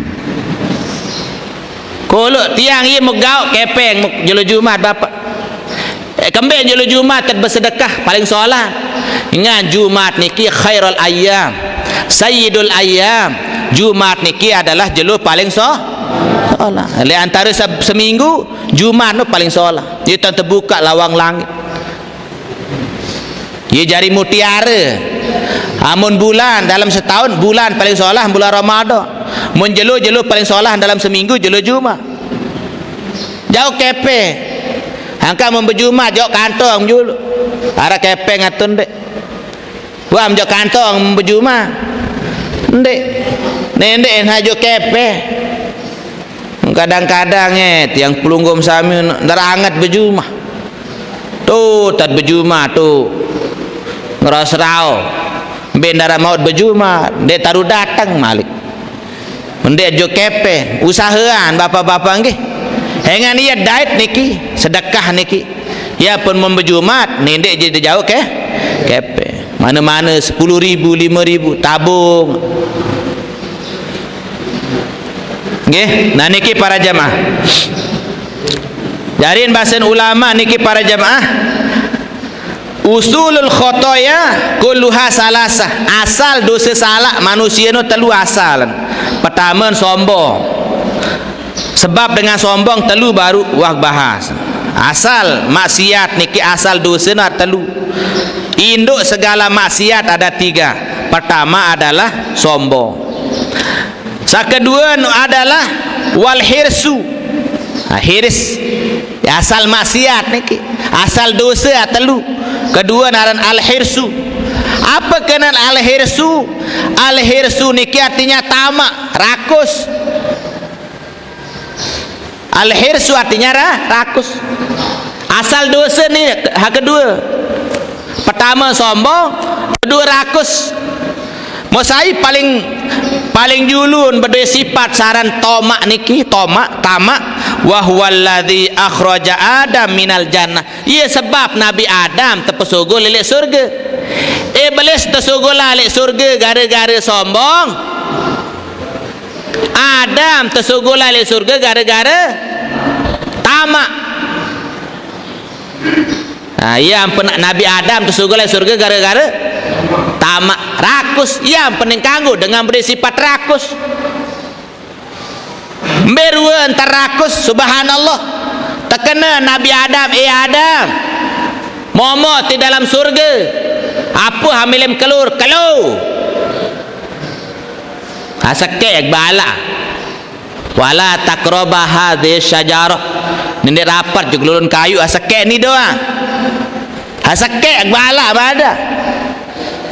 kolok tiang ia megau kepeng jelo Jumat bapak kembe jelo Jumat bersedekah paling solat ingat Jumat niki khairul ayyam sayyidul ayyam Jumat niki adalah jelo paling solat antara seminggu Jumat tu paling solat dia terbuka lawang langit dia jari mutiara amun bulan dalam setahun bulan paling solat bulan Ramadan mun jelo paling solat dalam seminggu jelo Jumat jauh kepe angka mun berjumat jauh kantong julu ara kepe ngatun dek wam jauh kantong berjumat ndek nendek hajo kepe kadang-kadang yang pelunggum sami nerangat berjumah tu tad berjumah tu ngeras rau bendara maut berjumah dia taruh datang malik mendek jo kepe usahaan bapak-bapak nggih hengan ia diet niki sedekah niki ya pun memberjumat nendek jadi jauh ke kepe mana-mana 10,000 5,000 tabung nggih. Nah niki para jamaah jarin bahasan ulama niki para jamaah usulul khotoya kulluha salasah asal dosa salah manusia nu telu asalan pertama sombong sebab dengan sombong telu baru wah bahas asal maksiat niki asal dosa na telu induk segala maksiat ada 3 pertama adalah sombong kedua adalah wal hirsu hirs asal maksiat niki asal dosa telu kedua naran al hirsu apa kena al hirsu niki artinya tamak rakus al hirsu artinya rakus asal dosa ni kedua pertama sombong kedua rakus mau saya paling julun berdua sifat saran tomak niki tamak wa huwallazi akhraja Adam minal jannah ia sebab Nabi Adam terpesogo lelek surga iblis tersogo lelek surga gara-gara sombong Adam tersogo lelek surga gara-gara tamak yang Nabi Adam tersogo lelek surga gara-gara tamak rakus yang pening kanggo dengan bersifat rakus berua entar rakus subhanallah terkena Nabi Adam Adam momot di dalam surga apa hamilim kelur asakek bala wala taqraba hadhihi syajarah ini rapat juga lulun kayu asakek ni doang asakek bala ada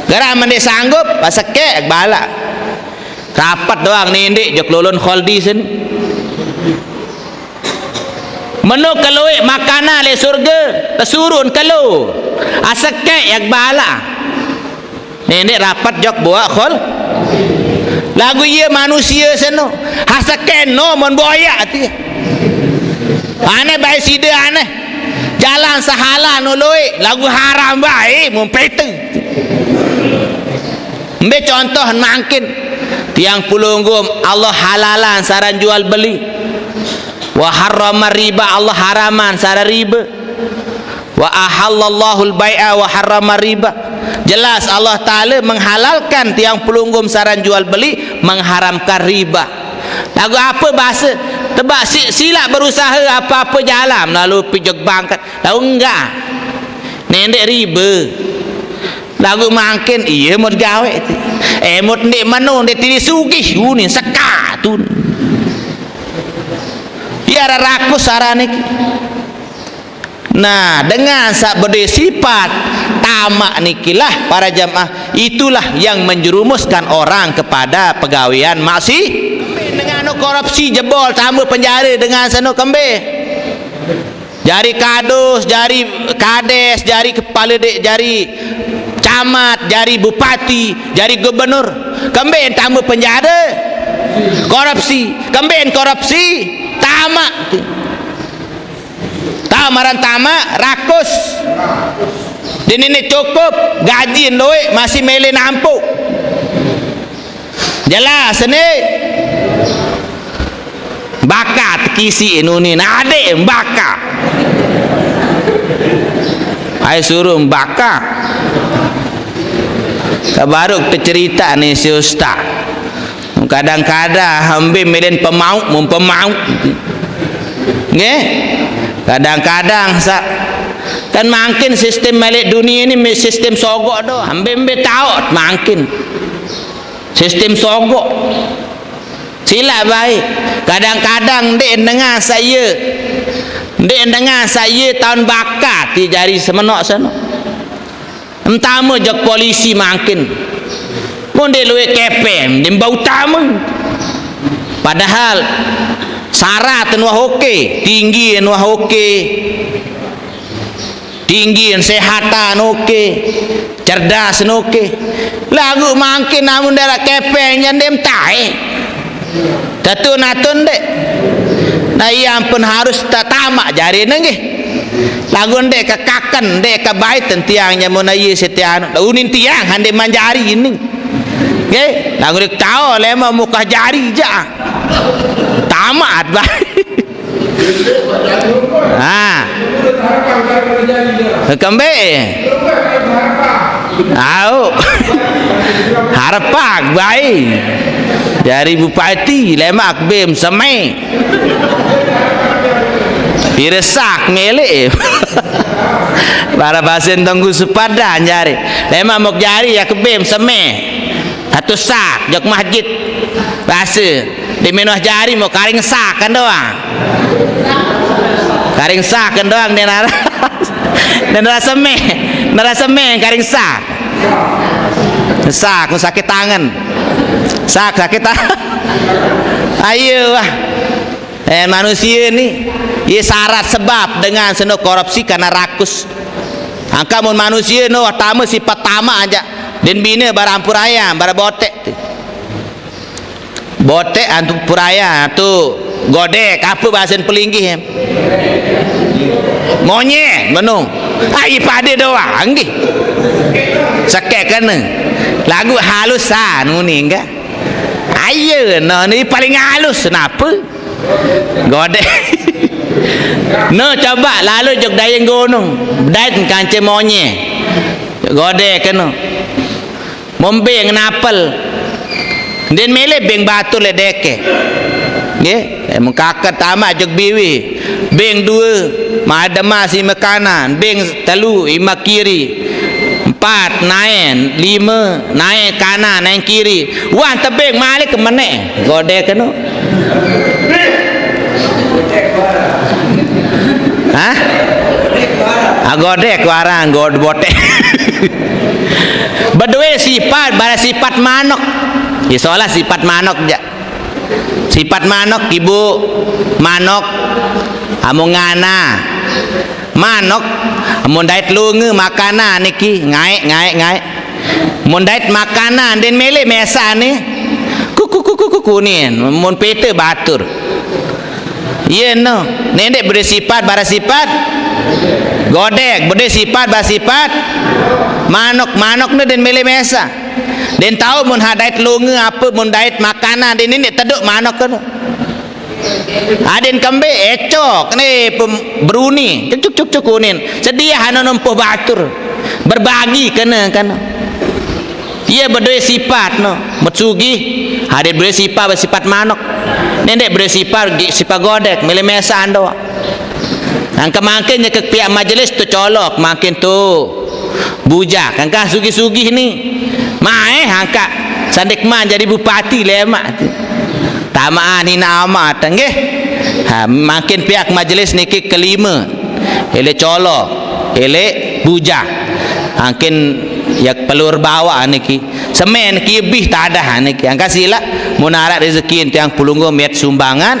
gara mendek sanggup pasake bala rapat doang nindek jok lulun kholdi sen menu kaloi makanan le surga tersurun kalau asake yak bala nindek rapat jok bawa khol lagu ia manusia seno hasake no mon boya ati aneh bae sida aneh jalan sahala noloi lagu haram bae mun petu Ambil contoh makin tiang pulunggum Allah halalan saran jual beli, wa harrama riba Allah haraman saran riba, wa ahallallahu al-bai'a wa harrama riba. Jelas Allah Ta'ala menghalalkan tiang pelunggum saran jual beli, mengharamkan riba. Lagu apa bahasa tebak silap berusaha apa-apa jalan lalu pijak bangkat lalu enggak nendek riba lagu makin iya mod gawe mod ndek mano ndek tiri sugih ni sekat tu ya rakus sarane. Nah, dengan sak berdaya sifat tamak nikilah para jamaah, itulah yang menjerumuskan orang kepada pegawaian maksiat. Dengan korupsi jebol tambah penjara dengan sano kembe. Jari kadus, jari kades, jari kepala dek, jari camat, jari bupati, jari gubernur. Kembe tambah penjara. Korupsi, kembe korupsi, tamak. Tamaran tamak rakus dan ini cukup gaji duit masih mele nampuk jelas ni bakat kisi ini adik bakat ay suruh bakat baru cerita ni si ustaz kadang-kadang hampir melen pemau nge kadang-kadang kan makin sistem balik dunia ini sistem sogok doh hampir tahu makin sistem sogok sila baik kadang-kadang dek dengar saya tahun bakat di jari semenok sana entah jok polisi makin pun dia luwe kepem dia bau tamu padahal syarat nuah oke tinggi nuah oke tinggi sehatan oke cerdas oke lagu makin namun dalam kepengnya dem tae tatun dek nah yang pun harus tamak jari nengih lagu dek kekakan dek kebaik tiangnya menayi setian unin tiang hande manjari ini okay? Lagu dek tahu lema muka jari ja tamat baik kembe harapak baik dari bupati lemak bem semai diresak ngelek para basen tunggu sepadan jari lemak mok jari ya kebem semai satu sak jok masjid bahasa di menuh jari mau karing sak kan doang karing sak kan doang dan rasa meh karing sak sakit tangan sakit tangan ayo wah manusia ni ia syarat sebab dengan seno korupsi karena rakus angka mun manusia no tamu sifat tamak aja dan bina barampur ayam bara botek botek antu puraya tu godek apa bahasa pelinggih monyet menung ai pada doang nggih sakek kena lagu halus anu ni enggak ayo no ni paling halus kenapa godek no coba lalu jog dayang gunung dait kancing monyet godek kena mombeng napel dan mele beng batu le deke nggih mengkakat tamat jog biwi beng dua madama si makanan beng telu ima kiri 4 naik 5 naik kanan naik kiri wan tebeng malik ke mana godek keno godek warang god botek berdua sifat pada sifat manok ya soalnya sifat manok ja sifat manok ibu manok amun ngana manok amun dait lunge makanan niki ngaik mun dait makanan den mele mesa ni kuku ni mun pete batur iya no nendek bersifat bara sifat godek berde sifat basifat manok ni den mele mesa den tahu mun hadait lunga apa mun dait makanan den ni teduk manok kan aden kembe ecok ni beruni cuk kunin sedia hana nempuh batur berbagi kena kan ia berdua sifat no metsugih aden berdua sifat bersifat manok nendek berdua sifat godek mele mesa ando angka makinnya ke pihak majlis tu colok makin tu bujak angka sugih-sugih ni angka sandekman jadi bupati lemak tamaan hina amat nggih makin pihak majlis niki kelima ele colok ele bujak makin yak pelur bawa niki semen ki lebih tak ada niki angka sila mun arek rezeki tiang pulunggo miat sumbangan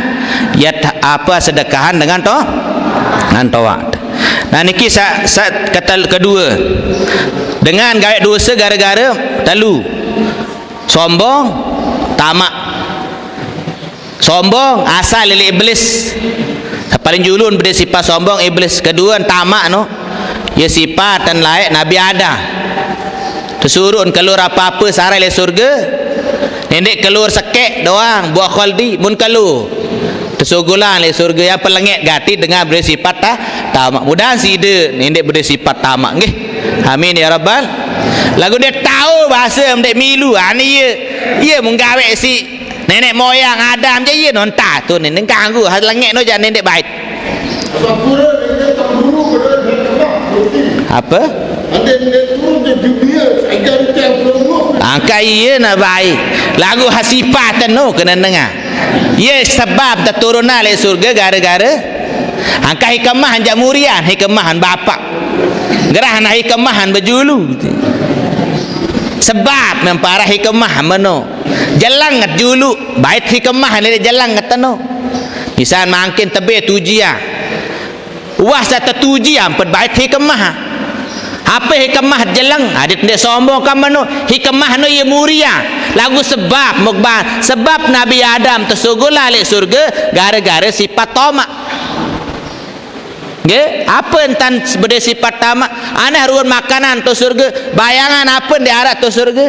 ya apa sedekahan dengan toa. Nah niki kata kedua dengan gawe dosa gara-gara telu sombong tamak sombong asal dari iblis paling julun pada sifat sombong iblis kedua tamak no ya sifat dan layak Nabi Adam tersuruh keluar apa-apa sarai le surga nendek keluar sekek doang buah khaldi mun keluar tersugulan le surga yang pelengit gati dengan bersifat tamak mudahan sida nendek bersifat tamak nggih amin ya rabbal lagu dia tahu bahasa mendek milu ni ia menggawe si nenek moyang Adam je ia nonta tu nenek ganggu hal lengit no jangan nenek baik apa angka iya nak baik lagu hasifatan no kena dengar ia sebab terturunan le surga gara-gara angka hikmah hanjak murian hikmahan bapak gerah nak hikmahan berjulu sebab memparah hikmah mano jalan ngat julu bait hikmah ni jalan ngat no misal makin tebe tujia wah sa tetuji ampet bait hikmah apa hikmah jalan adik dia sombong kan mano hikmah no ye muria lagu sebab mukban sebab Nabi Adam tersugula le surga gara-gara sifat tamak nggih apa entan berde sifat tamak aneh ruan makanan tu surga bayangan apa di arah tu surga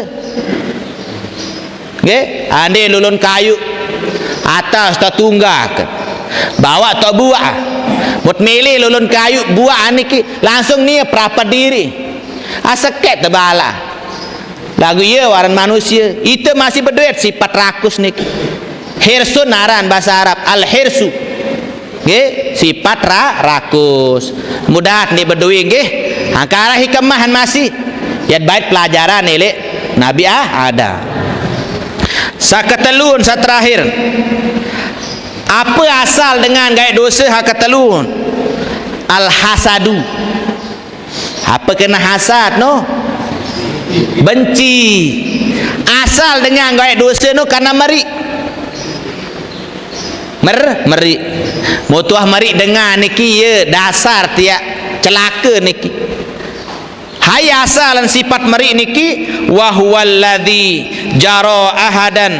nggih ande lulun kayu atas ta tunggak bawa to buah mut milih lulun kayu buah niki langsung ni perapat diri aseket tebala lagu ye waran manusia itu masih berduit sifat rakus niki hirsun aran bahasa Arab al hirsu nggih sifat rakus mudah ni berdui nggih angkara hikmahan masih ya baik pelajaran ele Nabi ada saketelun saterakhir apa asal dengan gaya dosa haketelun al hasadu apa kena hasad no benci asal dengan gaya dosa no karena meri mutuah meri dengan niki ye dasar tiak celaka niki hai asalan sifat meri niki wa huwallazi jara ahadan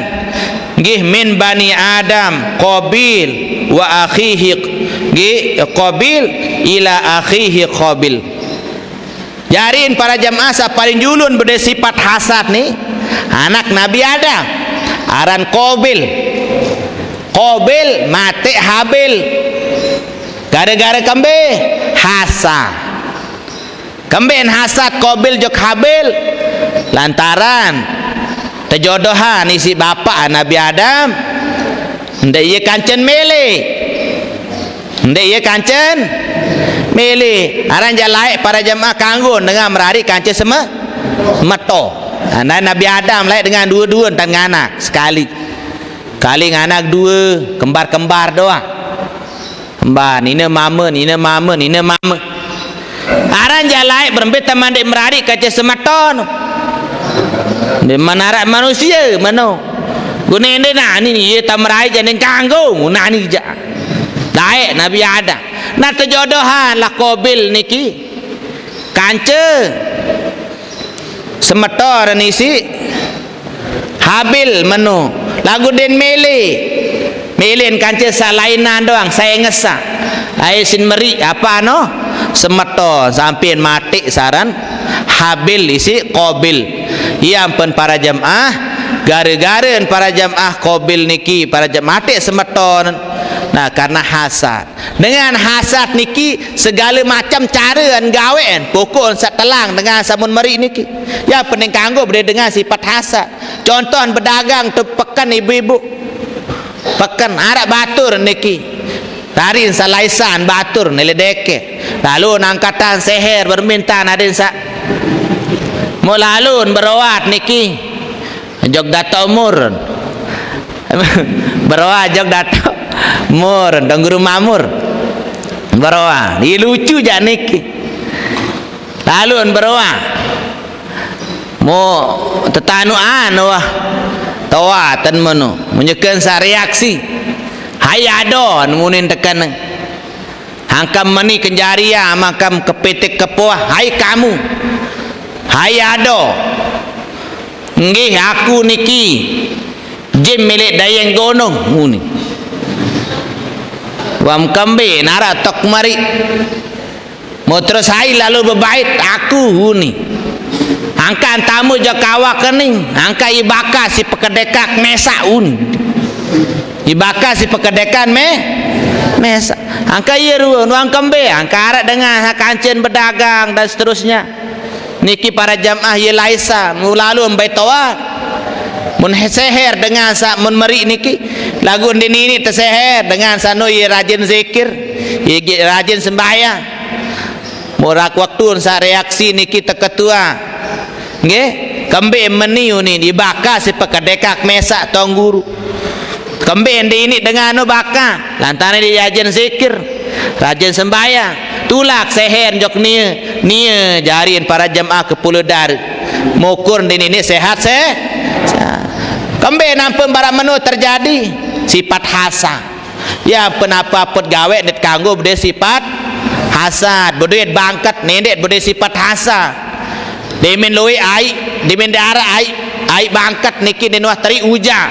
nggih min bani Adam Qabil wa akhihi nggih Qabil ila akhihi Qabil jarin para jamaah sa paling julun berde sifat hasad ni anak Nabi Adam aran Qabil mati Habil gara-gara kembe hasad kemben hasad Qabil jok Habil lantaran terjodohan isi bapak Nabi Adam ndak ia kancen mele aran jalai para jemaah kanggun dengan merari kancen meto Nabi Adam lain dengan dua-dua dan anak sekali kali anak dua kembar-kembar doang kembar nina mama aran jalai berembet teman dek merari kancen semeton di mana manusia mano guna ini nah ini ia tamrai jangan kanggung nah ini ja daik Nabi Adam nah terjodohan lah Qabil niki kance semetor nisi Habil mano lagu den melen kance salainan doang saya ngesak ai sin meri apa no semeton sampai mati saran Habil isi Qabil. Ia pun para jamaah gara-gara para jamaah Qabil niki para jamaah mati semeton. Nah karena hasad. Dengan hasad niki segala macam cara gawean pokok satelang dengan samun mari niki. Ya pening kanggo berde dengan sifat hasad. Contoh berdagang tu pekan ibu-ibu. Pekan arak batur niki. Tarin salaisan batur neledeke. Lalu angkatan seher berminta nadin sa. Mau lalun berawat niki. Jog data umur. Berawat jog data umur dan guru mamur. Berawat. Dia lucu je niki. Lalun berawat. Mau tetanuan wah. Tawa tan mano. Menyekan sa reaksi. Hai adon munin tekan. Hangkam mani kenjaria makam kepetik kepuah. Hai kamu. Hai ado. Nggih aku niki jim milik dayang gonong muni. Wam kambe nara tok mari. Mau terus hai lalu berbait aku huni. Angka tamu jo kawak kening. Angka ibaka si pekedekak mesaun. Ibaka si pekedekan mesa. Angka iya ruang wang kambe. Angka arak dengan kancen berdagang dan seterusnya. Niki para jamaah ye laisa mulalu mbaitawa mun seher dengan sa mun meri niki lagu ini terseher dengan sano ye rajin zikir ye rajin sembahyang morak waktu sa reaksi niki teketua nggih kembe meniu ni dibaka si pekedekak mesak tong guru kembe ini dengan no baka lantaran dia rajin zikir rajin sembahyang tulak seher jok nia jarian para jamaah ke Pulau Dar mukur ini sehat kembe nampak barang menu terjadi sifat hasad ya penapa put gawe net kanggo bede sifat hasad beduit bangkat nendet bede sifat hasad demen loe ai demen darah ai bangkat niki denwah teri uja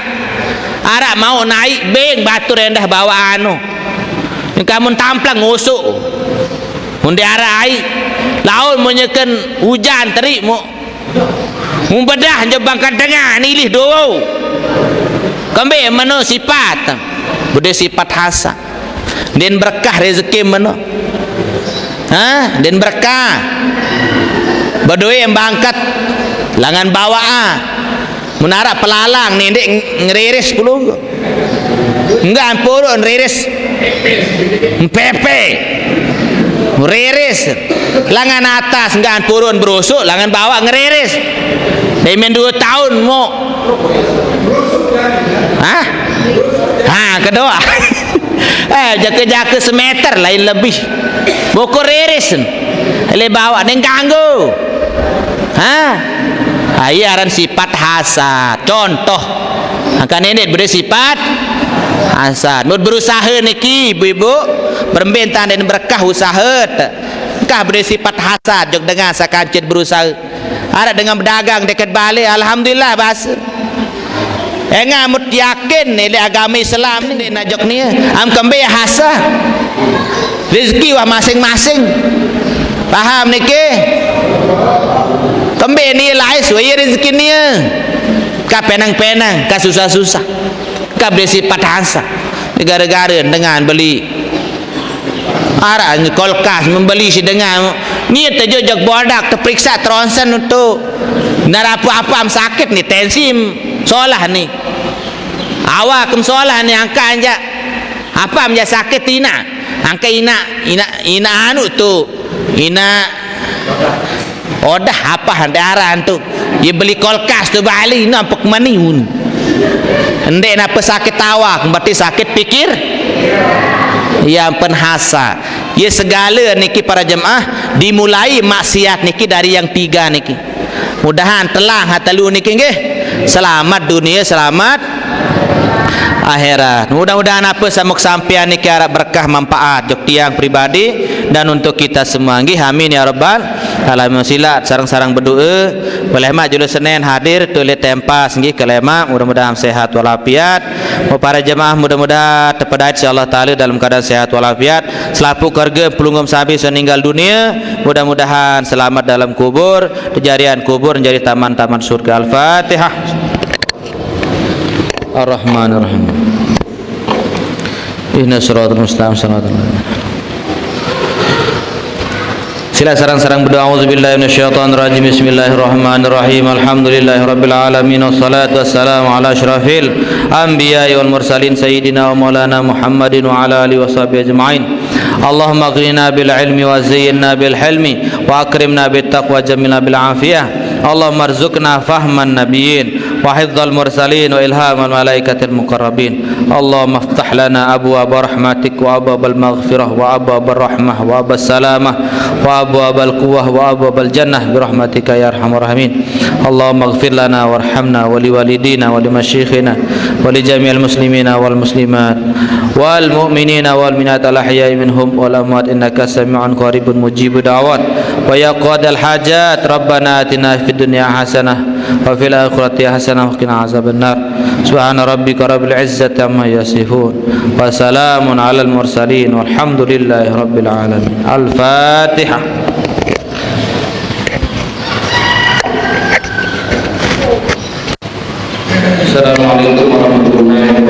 arak mau naik beng batur rendah bawa anu kamu tamplang ngusuk mundi arai laul menyekan hujan terik mu bedah je bangkat tengah nilih doa kembe mano sifat bude sifat hasad den berkah rezeki mano ha den berkah badoi yang bangkat langan bawa menara pelalang nendek ngeriris pulung enggak ampurun riris pepe ngeriris langan atas enggak turun berusuk langan bawah ngeriris demen 2 tahun mau kedua jaka-jaka semeter lain lebih boko riris le bawa neng ganggu ayaran sifat hasad contoh akan nenek bersifat hasad berusaha niki ibu-ibu permintaan dan berkah usaha kah bersifat hasad jog dengan sakancit berusaha ada dengan berdagang dekat balik alhamdulillah bahasa ngamut yakin ni agama Islam ni najok ni am kembe hasad rezeki wah masing-masing paham niki kembe ni lain suai rezeki ni ka penang-penang ka susah-susah ka bersifat hasad gara-gara dengan beli arah kolkas membeli si dengan ni terjojak bodak terperiksa tronsen untuk narapu-apa sakit ni tensi solah ni awak kem solah ni angka anja apa menja sakit ina angka ina anu tu ina odah apa handaran tu dia beli kolkas tu balik nampak maniun ndek napa sakit awak berarti sakit pikir yang penhasa ya segala niki para jemaah dimulai maksiat niki dari yang 3 niki mudahan telah hatalu niki nggih selamat dunia selamat akhirat mudah-mudahan apa samuk sampean niki harap berkah manfaat jok tiang pribadi dan untuk kita semua nggih amin ya rabbal Alhamdulillah silat sarang-sarang berdoa boleh mak julus Senin hadir tulis tempas nggih kelema mudah-mudahan sehat walafiat. Para jemaah mudah-mudahan terpedait insyaallah taala dalam keadaan sehat walafiat. Selaku keluarga pelunggum sahabat meninggal dunia mudah-mudahan selamat dalam kubur, kejarian kubur menjadi taman-taman surga. Al-Fatihah. Ar-Rahmanir-Rahim. Ihdinas siratal mustaqim siratal ladzina. Sila sarang-sarang berdoa auzubillahi minasyaitonir rajim. Bismillahirrahmanirrahim. Alhamdulillahirabbil alamin wassalatu wassalamu ala asyrafil anbiya'i wal mursalin sayyidina wa maulana Muhammadin wa ala alihi washabihi ajma'in. Allahumma aghnina bil ilmi wa zayyinna bil hilmi wa akrimna bit taqwa jamilna bil afiyah. Allahumma arzuqna fahman nabiyyin wa hifdzal mursalin wa ilhamal malaikatil muqarrabin. Allahumma iftah lana abwaaba rahmatik wa abwaabal maghfirah wa abwaabal rahmah wa abwaabas salamah wa abwaabal quwwah wa abwaabal jannah bi rahmatika ya arhamar rahimin. Allahumma ighfir lana warhamna wa liwalidina wa limasyikhina wa li jami'il muslimina wal muslimat wal mu'minina wal minat al ahya'i minhum wal amwat innaka sami'un qaribun mujibud da'awat wa ya qadal hajat rabbana atina fid dunya hasanah wa fil akhirati hasanah wa qina azabannar. Subhana rabbika rabbil izzati amma yasifun wa salamun alal mursalin walhamdulillahi rabbil alamin. Al-Fatihah. Assalamualaikum warahmatullahi wabarakatuh.